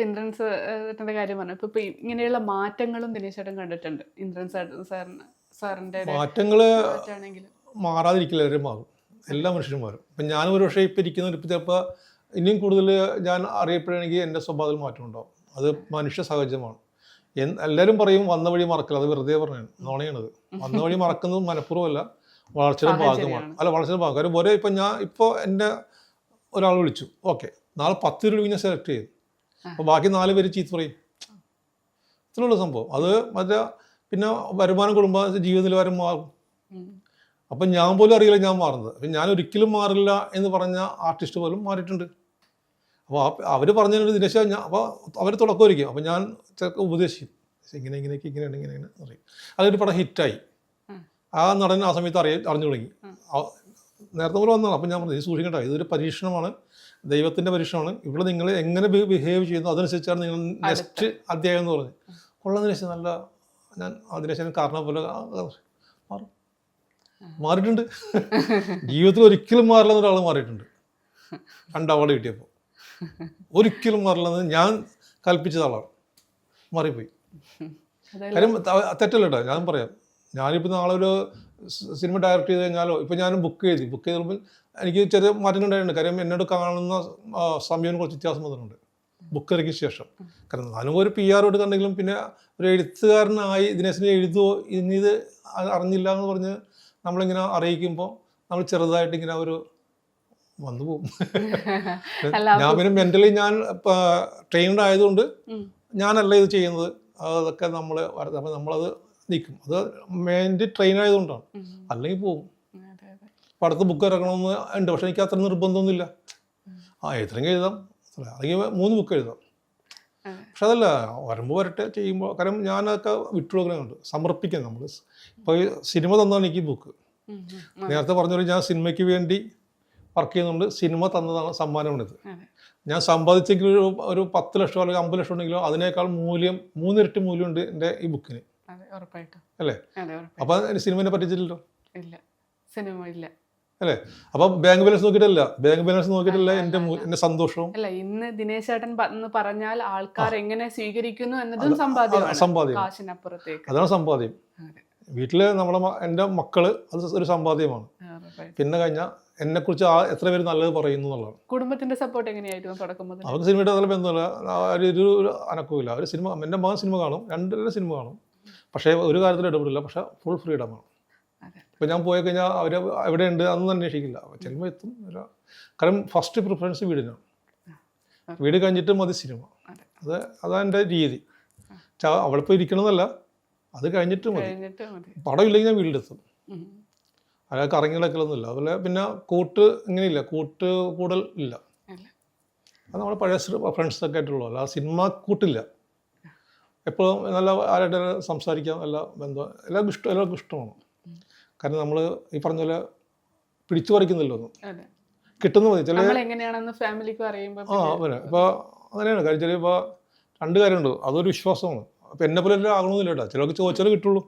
ഇന്ദ്രൻസിന്റെ കാര്യം പറഞ്ഞു. ഇപ്പൊ ഇങ്ങനെയുള്ള മാറ്റങ്ങളും ദിനേശ് ചേട്ടൻ കണ്ടിട്ടുണ്ട്. ഇന്ദ്രൻസ് സാറിന്റെ മാറ്റങ്ങൾ മാറാതിരിക്കില്ല, എല്ലാവരും മാറും, എല്ലാ മനുഷ്യരും മാറും. ഇപ്പം ഞാനും ഒരു പക്ഷേ ഇപ്പം ഇരിക്കുന്ന ഇപ്പം ചിലപ്പോൾ ഇനിയും കൂടുതൽ ഞാൻ അറിയപ്പെടുകയാണെങ്കിൽ എൻ്റെ സ്വഭാവത്തിൽ മാറ്റം ഉണ്ടാവും. അത് മനുഷ്യ സഹജമാണ്. എല്ലാവരും പറയും വന്ന വഴി മറക്കില്ല, അത് വെറുതെ പറഞ്ഞാണ്, നോണയാണത്. വന്ന വഴി മറക്കുന്നത് മനഃപൂർവ്വമല്ല, വളർച്ചയുടെ ഭാഗമാണ്. അല്ല, വളർച്ചയുടെ ഭാഗം. കാര്യം ഒരേ ഇപ്പം ഞാൻ ഇപ്പോൾ എൻ്റെ ഒരാൾ വിളിച്ചു, ഓക്കെ, നാളെ 10 രൂപ ഞാൻ സെലക്ട് ചെയ്തു, അപ്പോൾ ബാക്കി 4 പേര് ചീത്ത പറയും. ഇത്രയുള്ള സംഭവം. അത് മറ്റേ പിന്നെ വരുമാനം കുടുംബ ജീവിത നിലവാരം മാറും. അപ്പം ഞാൻ പോലും അറിയില്ല ഞാൻ മാറുന്നത്. അപ്പം ഞാൻ ഒരിക്കലും മാറില്ല എന്ന് പറഞ്ഞ ആർട്ടിസ്റ്റ് പോലും മാറിയിട്ടുണ്ട്. അപ്പോൾ അവർ പറഞ്ഞതിനൊരു ദിനേശ അപ്പോൾ അവർ തുടക്കമായിരിക്കും. അപ്പം ഞാൻ ഉപദേശിക്കും, ഇങ്ങനെയാണ് പറയും. അതൊരു പടം ഹിറ്റായി, ആ നടൻ ആ സമയത്ത് അറിഞ്ഞു തുടങ്ങി, നേരത്തെ പോലെ വന്നതാണ്. അപ്പം ഞാൻ പറഞ്ഞു, ഇത് സൂക്ഷിക്കണ്ട, ഇതൊരു പരീക്ഷണമാണ്, ദൈവത്തിൻ്റെ പരീക്ഷണമാണ്. ഇവിടെ നിങ്ങൾ എങ്ങനെ ബിഹേവ് ചെയ്യുന്നു അതനുസരിച്ചാണ് നിങ്ങൾ നെക്സ്റ്റ് അധ്യായം എന്ന് പറഞ്ഞ്. കൊള്ളാം ദിനേശ്, നല്ല ഞാൻ ദിനേശൻ കാരണം പോലെ മാറിയിട്ടുണ്ട്. ജീവിതത്തിൽ ഒരിക്കലും മാറില്ല എന്നൊരാൾ മാറിയിട്ടുണ്ട്, 2 അവാർഡ് കിട്ടിയപ്പോൾ. ഒരിക്കലും മാറില്ലെന്ന് ഞാൻ കൽപ്പിച്ച ആളാണ്, മാറിപ്പോയി. അതായത് കാര്യം തെറ്റല്ല കേട്ടോ, ഞാൻ പറയാം. ഞാനിപ്പോൾ നാളെ ഒരു സിനിമ ഡയറക്റ്റ് ചെയ്ത് കഴിഞ്ഞാലോ, ഇപ്പോൾ ഞാൻ ബുക്ക് ചെയ്തപ്പോൾ എനിക്ക് ചെറിയ മാറ്റങ്ങൾ ഉണ്ടായിട്ടുണ്ട്. കാര്യം എന്നോട് കാണുന്ന സമയം കുറച്ച് വ്യത്യാസം വന്നിട്ടുണ്ട് ബുക്ക് ഇറക്കിയ ശേഷം. കാരണം ഞാനും ഒരു PR എടുക്കുന്നുണ്ടെങ്കിലും പിന്നെ ഒരു എഴുത്തുകാരനായി ദിനേശിനെ എഴുതുമോ ഇനിയത് അറിഞ്ഞില്ല എന്ന് പറഞ്ഞ് നമ്മളിങ്ങനെ അറിയിക്കുമ്പോൾ നമ്മൾ ചെറുതായിട്ട് ഇങ്ങനെ ഒരു വന്നു പോകും. ഞാൻ പിന്നെ മെൻ്റലി ഞാൻ ട്രെയിൻഡ് ആയതുകൊണ്ട് ഞാനല്ല ഇത് ചെയ്യുന്നത്, അതൊക്കെ നമ്മൾ അപ്പോൾ നമ്മളത് നിൽക്കും. അത് മെയിൻലി ട്രെയിൻ ആയതുകൊണ്ടാണ്, അല്ലെങ്കിൽ പോകും. അപ്പോൾ അടുത്ത ബുക്ക് ഇറക്കണമെന്ന് ഉണ്ട്, പക്ഷെ എനിക്ക് അത്ര നിർബന്ധമൊന്നുമില്ല. എത്രയും എഴുതാം, അല്ലെങ്കിൽ 3 ബുക്ക് എഴുതാം. പക്ഷെ അതല്ല, വരുമ്പോൾ വരട്ടെ ചെയ്യുമ്പോൾ. കാരണം ഞാനതൊക്കെ വിട്ടുകൊടുക്കുന്നുണ്ട്, സമർപ്പിക്കുന്നത്. നമ്മൾ ഇപ്പോൾ സിനിമ തന്നതാണ് എനിക്ക് ബുക്ക്. നേരത്തെ പറഞ്ഞ ഞാൻ സിനിമയ്ക്ക് വേണ്ടി വർക്ക് ചെയ്യുന്നുണ്ട്, സിനിമ തന്നതാണ് സമ്മാനമാണിത്. ഞാൻ സമ്പാദിച്ചെങ്കിൽ ഒരു 10 ലക്ഷം അല്ലെങ്കിൽ 50 ലക്ഷം ഉണ്ടെങ്കിലോ അതിനേക്കാൾ മൂല്യം 3 ഇരട്ടി മൂല്യമുണ്ട് എൻ്റെ ഈ ബുക്കിന്, അല്ലേ? അപ്പം സിനിമനെ പറ്റിച്ചില്ലല്ലോ, അല്ലേ? അപ്പം ബാങ്ക് ബാലൻസ് നോക്കിയിട്ടല്ല എൻ്റെ സന്തോഷവും. അല്ല, ഇന്ന് ദിനേശ് ചേട്ടൻ പറഞ്ഞാൽ ആൾക്കാർ എങ്ങനെ സ്വീകരിക്കുന്നു എന്നതും സമ്പാദ്യം, കാശിനപ്പുറത്തേക്ക് അതാണ് സമ്പാദ്യം. വീട്ടില് എൻ്റെ മക്കള് അത് ഒരു സമ്പാദ്യമാണ്. പിന്നെ കഴിഞ്ഞാൽ എന്നെക്കുറിച്ച് എത്ര പേര് നല്ലത് പറയുന്നു എന്നുള്ളതാണ്. കുടുംബത്തിന്റെ സപ്പോർട്ട് എങ്ങനെയായിരുന്നു തുടക്കം മുതൽ? അവർക്ക് സിനിമയുടെ നല്ല ബന്ധമില്ല, ഒരു അനക്കമില്ല. അവർ സിനിമ, എൻ്റെ മകൻ സിനിമ കാണും, 2 സിനിമ കാണും, പക്ഷേ ഒരു കാര്യത്തിൽ ഇടപെടില്ല. പക്ഷെ ഫുൾ ഫ്രീഡമാണ്. ഇപ്പം ഞാൻ പോയി കഴിഞ്ഞാൽ അവർ എവിടെയുണ്ട് അതൊന്നും അന്വേഷിക്കില്ല, ചിലപ്പോൾ എത്തും. കാരണം ഫസ്റ്റ് പ്രിഫറൻസ് വീടിനാണ്. വീട് കഴിഞ്ഞിട്ട് മതി സിനിമ. അതാണ് എൻ്റെ രീതി. അവിടെ പോയി ഇരിക്കണമെന്നല്ല, അത് കഴിഞ്ഞിട്ട് മതി. പടം ഇല്ലെങ്കിൽ ഞാൻ വീട്ടിലെത്തും. അയാൾ കറങ്ങി നടക്കലൊന്നുമില്ല. അതുപോലെ പിന്നെ ഇങ്ങനെയില്ല, കൂടൽ ഇല്ല. അത് നമ്മൾ പഴയ ഫ്രണ്ട്സൊക്കെ ആയിട്ടുള്ളൂ, അല്ല സിനിമ കൂട്ടില്ല. എപ്പോഴും നല്ല ആരായിട്ട് സംസാരിക്കാം, എല്ലാ ബന്ധം, എല്ലാവർക്കും ഇഷ്ടമാണ്. കാരണം നമ്മൾ ഈ പറഞ്ഞ പോലെ പിടിച്ചു പറിക്കുന്നില്ല ഒന്നും, കിട്ടുന്ന മതി. ചില പിന്നെ ഇപ്പോൾ അങ്ങനെയാണ് കാര്യം. ചില ഇപ്പോൾ 2 കാര്യമുണ്ട്, അതൊരു വിശ്വാസമാണ്. അപ്പം എന്നെ പോലെ ആകണമെന്നില്ല കേട്ടോ, ചിലർക്ക് ചോദിച്ചാലേ കിട്ടുള്ളൂ,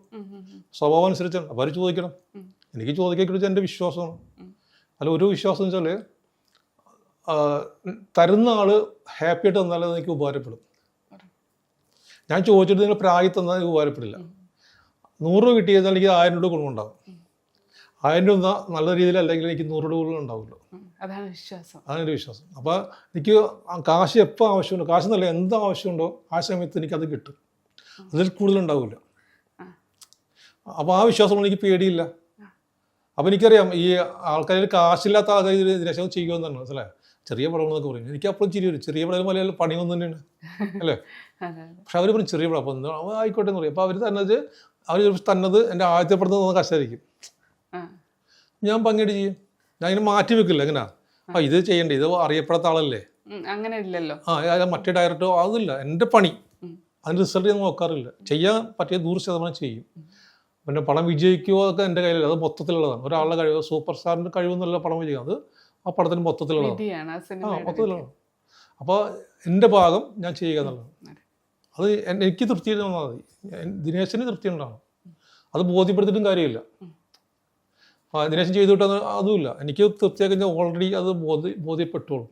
സ്വഭാവം അനുസരിച്ചാണ്. അപ്പോൾ അവർ ചോദിക്കണം, എനിക്ക് ചോദിക്കാൻ കിട്ടിയാൽ എൻ്റെ വിശ്വാസമാണ്. അല്ല, ഒരു വിശ്വാസം എന്ന് വെച്ചാൽ തരുന്ന ആൾ ഹാപ്പി ആയിട്ട് തന്നാലേ എനിക്ക് ഉപകാരപ്പെടും. ഞാൻ ചോദിച്ചിട്ട് നിങ്ങൾ പ്രായം തന്നാൽ എനിക്ക് ഉപകാരപ്പെടില്ല. 100 രൂപ കിട്ടി കഴിഞ്ഞാൽ എനിക്ക് 1000 രൂപ ഗുണമുണ്ടാകും. 1000 രൂപ നല്ല രീതിയിലല്ലെങ്കിൽ എനിക്ക് 100 രൂപ ഗുണം ഉണ്ടാവില്ല. അതാണ് എൻ്റെ വിശ്വാസം. അപ്പോൾ എനിക്ക് കാശ് എപ്പോൾ ആവശ്യമുണ്ടോ, കാശ് എന്നല്ല, എന്ത് ആവശ്യമുണ്ടോ ആ സമയത്ത് എനിക്കത് കിട്ടും, അതിൽ കൂടുതലുണ്ടാവില്ല. അപ്പോൾ ആ വിശ്വാസം എനിക്ക് പേടിയില്ല. അപ്പോൾ എനിക്കറിയാം ഈ ആൾക്കാരിൽ കാശില്ലാത്ത ആൾക്കാർ ദിനേശം ചെയ്യുമെന്നാണ്, മനസ്സിലായി? ചെറിയ പടങ്ങളെന്നൊക്കെ പറയും. എനിക്ക് അപ്പോഴും ചിരി വരും. ചെറിയ പടം പോലെ പണിയൊന്നും തന്നെയാണ്, അല്ലേ? പക്ഷെ അവർ പറയും ചെറിയ പടം, അപ്പോൾ എന്താ ആയിക്കോട്ടെ എന്ന് പറയും. അപ്പോൾ അവർ തന്നത് എൻ്റെ ആദ്യത്തെ പടത്തിൽ നിന്ന് കാശായിരിക്കും. ഞാൻ ഭംഗിയായിട്ട് ചെയ്യും, ഞാൻ ഇങ്ങനെ മാറ്റി വെക്കില്ല. എങ്ങനെയാ ഇത് ചെയ്യണ്ടേ, ഇത് അറിയപ്പെടാത്ത ആളല്ലേ, അങ്ങനെ ഇല്ലല്ലോ. മറ്റേ ഡയറക്ടറോ അതില്ല. എൻ്റെ പണി, അതിൻ്റെ റിസൾട്ട് ഞാൻ നോക്കാറില്ല. ചെയ്യാൻ പറ്റിയ 100% ചെയ്യും. പിന്നെ പടം വിജയിക്കുമോ അതൊക്കെ എൻ്റെ കയ്യിലല്ല, അത് മൊത്തത്തിലുള്ളതാണ്. ഒരാളുടെ കഴിവ്, സൂപ്പർ സ്റ്റാറിൻ്റെ കഴിവെന്നല്ല പടം വിജയിക്കുക, അത് ആ പടത്തിന് മൊത്തത്തിലുള്ളതാണ്. മൊത്തത്തിലുള്ളതാണ്. അപ്പോൾ എൻ്റെ ഭാഗം ഞാൻ ചെയ്യുക എന്നുള്ളതാണ്. അത് എനിക്ക് തൃപ്തി വന്നാൽ മതി, ദിനേശിന് തൃപ്തി ഉണ്ടാവണം. അത് ബോധ്യപ്പെടുത്തിയിട്ടും കാര്യമില്ല. ദിനേശൻ ചെയ്തു വിട്ടാൽ അതുമില്ല, എനിക്ക് തൃപ്തിയാക്കി കഴിഞ്ഞാൽ ഓൾറെഡി അത് ബോധ്യപ്പെട്ടോളും.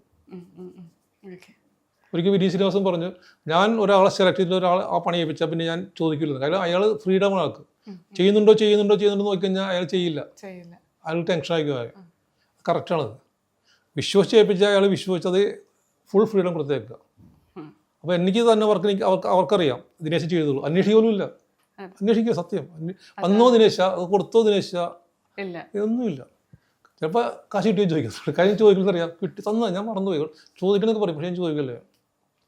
ഒരിക്കൽ വിനീത് ശ്രീനിവാസൻ പറഞ്ഞു, ഞാൻ ഒരാളെ സെലക്ട് ചെയ്തിട്ട് ഒരാൾ ആ പണി ഏൽപ്പിച്ചാൽ പിന്നെ ഞാൻ ചോദിക്കില്ല. കാര്യം അയാൾ ഫ്രീഡം ആക്ക്. ചെയ്യുന്നുണ്ടോ നോക്കിക്കഴിഞ്ഞാൽ അയാൾ ചെയ്യില്ല, അയാൾ ടെൻഷൻ ആക്കുക. കറക്റ്റാണത്. വിശ്വസിച്ച് ഏൽപ്പിച്ചാൽ അയാൾ വിശ്വസിച്ചത് ഫുൾ ഫ്രീഡം കൊടുത്തേക്കുക. അപ്പോൾ എനിക്ക് തന്നെ അവർക്കറിയാം ദിനേശ് ചെയ്തോളൂ, അന്വേഷിക്കലും ഇല്ല. അന്വേഷിക്കുക, സത്യം. വന്നോ ദിനേശ, അത് കൊടുത്തോ ദിനേശ, ഒന്നുമില്ല. ചിലപ്പോൾ കാശ് കിട്ടിയോ ചോദിക്കത്തുള്ളൂ. കാര്യം ചോദിക്കുന്നത് അറിയാം, കിട്ടി തന്നാ ഞാൻ മറന്നുപോയി ചോദിക്കണമെന്നൊക്കെ പറയും. പക്ഷേ ഞാൻ ചോദിക്കല്ലേ,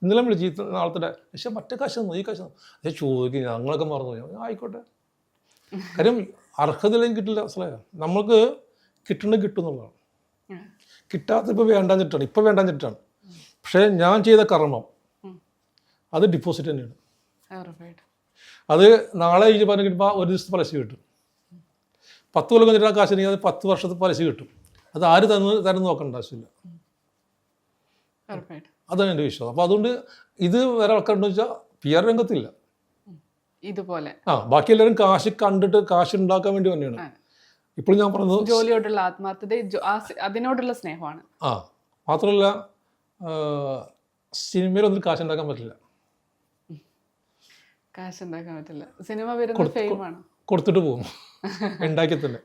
ഇന്നലെ വിളിച്ച് നാളത്തെ പക്ഷേ മറ്റേ കാശ് തന്നു, ഈ കാശ് തന്നു, പക്ഷേ ചോദിക്കും ഞങ്ങളൊക്കെ മറന്നുപോയി. ആയിക്കോട്ടെ, കാര്യം അർഹതയിലേക്ക് കിട്ടില്ല. മനസ്സിലായോ? നമ്മൾക്ക് കിട്ടേണ്ടത് കിട്ടും എന്നുള്ളതാണ്. കിട്ടാത്ത ഇപ്പോൾ വേണ്ടാഞ്ഞിട്ടാണ്. പക്ഷേ ഞാൻ ചെയ്ത കർമ്മം അത് ഡിപ്പോസിറ്റ് തന്നെയാണ്. അത് നാളെ ഈ പറഞ്ഞ് കിട്ടുമ്പോൾ 1 ദിവസത്തെ പലിശ കിട്ടും. 10 കൊല്ലം കഴിഞ്ഞിട്ട് ആ കാശിനെങ്കിൽ അത് 10 വർഷത്തെ പലിശ കിട്ടും. അത് ആര് തരുന്ന നോക്കേണ്ട ആവശ്യമില്ല. അതാണ് എൻ്റെ വിശ്വാസം. അപ്പോൾ അതുകൊണ്ട് ഇത് വേറെ ആൾക്കാരുണ്ടെന്ന് വെച്ചാൽ PR രംഗത്തില്ല ഇതുപോലെ. ബാക്കി എല്ലാവരും കാശ് കണ്ടിട്ട് കാശ് ഉണ്ടാക്കാൻ വേണ്ടി തന്നെയാണ്. ഇപ്പോൾ ഞാൻ പറഞ്ഞത് ജോലിയോടുള്ള ആത്മാർത്ഥത, അതിനോടുള്ള സ്നേഹമാണ്. മാത്രമല്ല സിനിമയിലൊന്നും കാശുണ്ടാക്കാൻ പറ്റില്ല. കാശുണ്ടാക്കാൻ പറ്റില്ല. സിനിമ വരുന്ന ഫെയിമാണ്. കൊടുത്തിട്ട് പോകും ഉണ്ടാക്കി തന്നെ.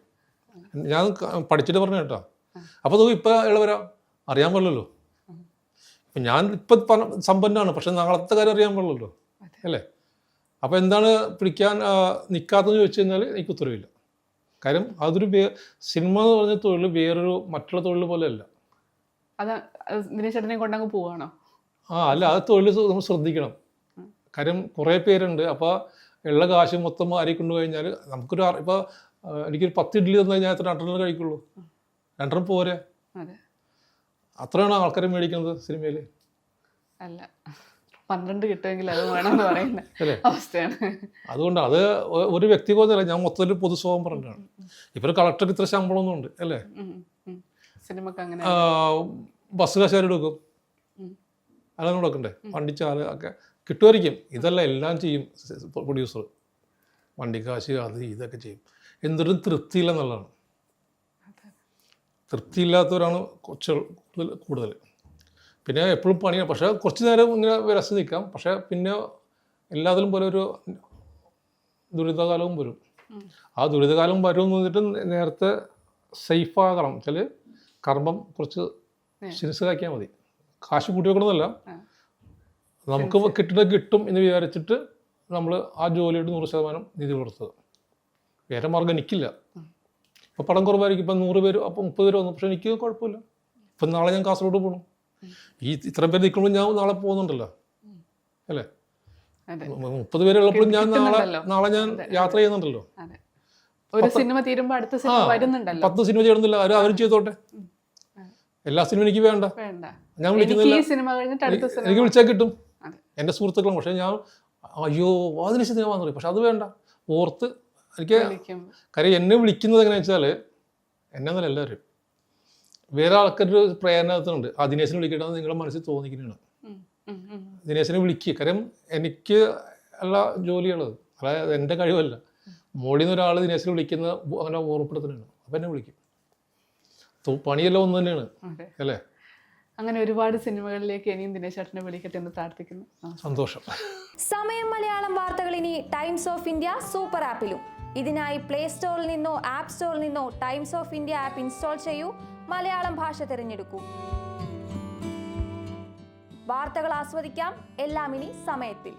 ഞാൻ പഠിച്ചിട്ട് പറഞ്ഞു കേട്ടോ. അപ്പോൾ നോക്കും ഇപ്പം ഉള്ളവരാ അറിയാൻ പാടില്ലല്ലോ. ഇപ്പം ഞാൻ ഇപ്പം സമ്പന്നമാണ്, പക്ഷെ നാളത്തെ കാര്യം അറിയാൻ പാടില്ലല്ലോ അല്ലേ. അപ്പോൾ എന്താണ് പിടിക്കാൻ നിൽക്കാത്തതെന്ന് ചോദിച്ചു കഴിഞ്ഞാൽ എനിക്ക് ഉത്തരവില്ല. കാര്യം അതൊരു സിനിമ എന്ന് പറഞ്ഞ തൊഴിൽ വേറൊരു മറ്റുള്ള തൊഴിൽ പോലെയല്ല. അത് ദിനേശ് ചേട്ടനെ കൊണ്ടങ്ങ് പോവാണോ? അല്ല, അത് തൊഴിൽ നമ്മൾ ശ്രദ്ധിക്കണം. കാര്യം കുറേ പേരുണ്ട്. അപ്പോൾ ഉള്ള കാശ് മൊത്തം ആരി കൊണ്ടുകഴിഞ്ഞാൽ നമുക്കൊരു ഇപ്പോൾ എനിക്കൊരു 10 ഇഡ്ഡലി തന്നു കഴിഞ്ഞാൽ എത്ര 2 കഴിക്കുള്ളൂ? 2 പോരെ. അത്രയാണ് ആൾക്കാരെ മേടിക്കുന്നത് സിനിമയിൽ. അല്ല, 12 കിട്ടുമെങ്കിൽ അത് വേണമെന്ന് പറയുന്ന അവസ്ഥയാണ്. അതുകൊണ്ട് അത് ഒരു വ്യക്തി പോലെയല്ല, ഞാൻ മൊത്തത്തിൽ പൊതുസ്വഭാവം പറഞ്ഞതാണ്. ഇപ്പോൾ കളക്ടർക്ക് ഇത്ര ശമ്പളമൊന്നും ഉണ്ട് അല്ലേ. സിനിമക്ക് അങ്ങനെ ബസ് കാശുകാരെടുക്കും, അതാണ് കൊടുക്കണ്ടേ. വണ്ടിച്ചാല് ഒക്കെ കിട്ടുമായിരിക്കും. ഇതല്ല, എല്ലാം ചെയ്യും പ്രൊഡ്യൂസർ. വണ്ടിക്കാശ് അത് ഇതൊക്കെ ചെയ്യും. എന്തൊരു തൃപ്തിയില്ലെന്നുള്ളതാണ്. തൃപ്തിയില്ലാത്തവരാണ് കുറച്ച് കൂടുതൽ. പിന്നെ എപ്പോഴും പണിയാണ്. പക്ഷേ കുറച്ച് നേരം ഇങ്ങനെ വിരസ് നിൽക്കാം. പക്ഷേ പിന്നെ എല്ലാത്തിലും പോലെ ഒരു ദുരിതകാലവും വരും. ആ ദുരിതകാലം വരുമെന്ന് പറഞ്ഞിട്ട് നേരത്തെ സേഫാകണം. വെച്ചാൽ കർമ്മം കുറച്ച് സിൻസിയറാക്കിയാൽ മതി. കാശ് കൂട്ടി വെക്കണമെന്നല്ല, നമുക്ക് കിട്ടും എന്ന് വിചാരിച്ചിട്ട് നമ്മൾ ആ ജോലിയുടെ 100% നിധി കൊടുത്തത്. വേറെ മാർഗ്ഗം എനിക്കില്ല. ഇപ്പോൾ പടം കുറവായിരിക്കും. ഇപ്പം 100 പേര്, അപ്പോൾ 30 പേര് വന്നു. പക്ഷെ എനിക്ക് കുഴപ്പമില്ല. ഇപ്പം നാളെ ഞാൻ കാസർഗോഡ് പോകണം. ഇത്രയും പേര് നിൽക്കുമ്പോൾ ഞാൻ നാളെ പോകുന്നുണ്ടല്ലോ അല്ലേ. 30 പേരുള്ളപ്പോഴും ഞാൻ നാളെ ഞാൻ യാത്ര ചെയ്യുന്നുണ്ടല്ലോ. ഒരു സിനിമ തീരുമ്പോൾ അടുത്ത സിനിമ വരുന്നുണ്ടല്ലോ. 10 സിനിമ ചെയ്യണമെന്നില്ല, അവരും ചെയ്തോട്ടെ. എല്ലാ സിനിമ എനിക്ക് വേണ്ട. ഞാൻ വിളിക്കുന്നില്ല. എനിക്ക് വിളിച്ചാൽ കിട്ടും എൻ്റെ സുഹൃത്തുക്കളും. പക്ഷെ ഞാൻ അയ്യോ അതിന് സിനിമ വന്നു പറയും. പക്ഷെ അത് വേണ്ട, ഓർത്ത് എനിക്ക്. കാര്യം എന്നെ വിളിക്കുന്നത് എങ്ങനെയാണെന്ന് വെച്ചാൽ എന്നെ എല്ലാവരും വേറെ ആൾക്കാരുടെ പ്രേരണത്തുണ്ട്. ആ ദിനേശിനെ വിളിക്കേണ്ടത് നിങ്ങളുടെ മനസ്സിൽ തോന്നിക്കുന്നതാണ്. ദിനേശിനെ വിളിക്കുക. കാര്യം എനിക്ക് എല്ലാ ജോലിയുള്ളത്, അതായത് എൻ്റെ കഴിവല്ല. മോളിൽ നിന്ന് ഒരാൾ ദിനേശിനെ വിളിക്കുന്ന അങ്ങനെ ഓർമ്മപ്പെടുത്തുന്നുണ്ട്. അപ്പം എന്നെ വിളിക്കും. പണിയെല്ലാം ഒന്ന് തന്നെയാണ് അല്ലേ. അങ്ങനെ ഒരുപാട് സിനിമകളിലേക്ക് ഇനിയും ദിനേശ് ചേട്ടനെ വിളിക്കട്ടെ എന്ന് പ്രാർത്ഥിക്കുന്നു. സന്തോഷം. സമയം മലയാളം വാർത്തകൾ ഇനി ടൈംസ് ഓഫ് ഇന്ത്യ സൂപ്പർ ആപ്പിലും. ഇതിനായി പ്ലേ സ്റ്റോറിൽ നിന്നോ ആപ്പ് സ്റ്റോറിൽ നിന്നോ times of India app install ചെയ്യൂ. മലയാളം ഭാഷ തിരഞ്ഞെടുക്കൂ. വാർത്തകൾ ആസ്വദിക്കാം. എല്ലാം ഇനി സമയത്തിൽ.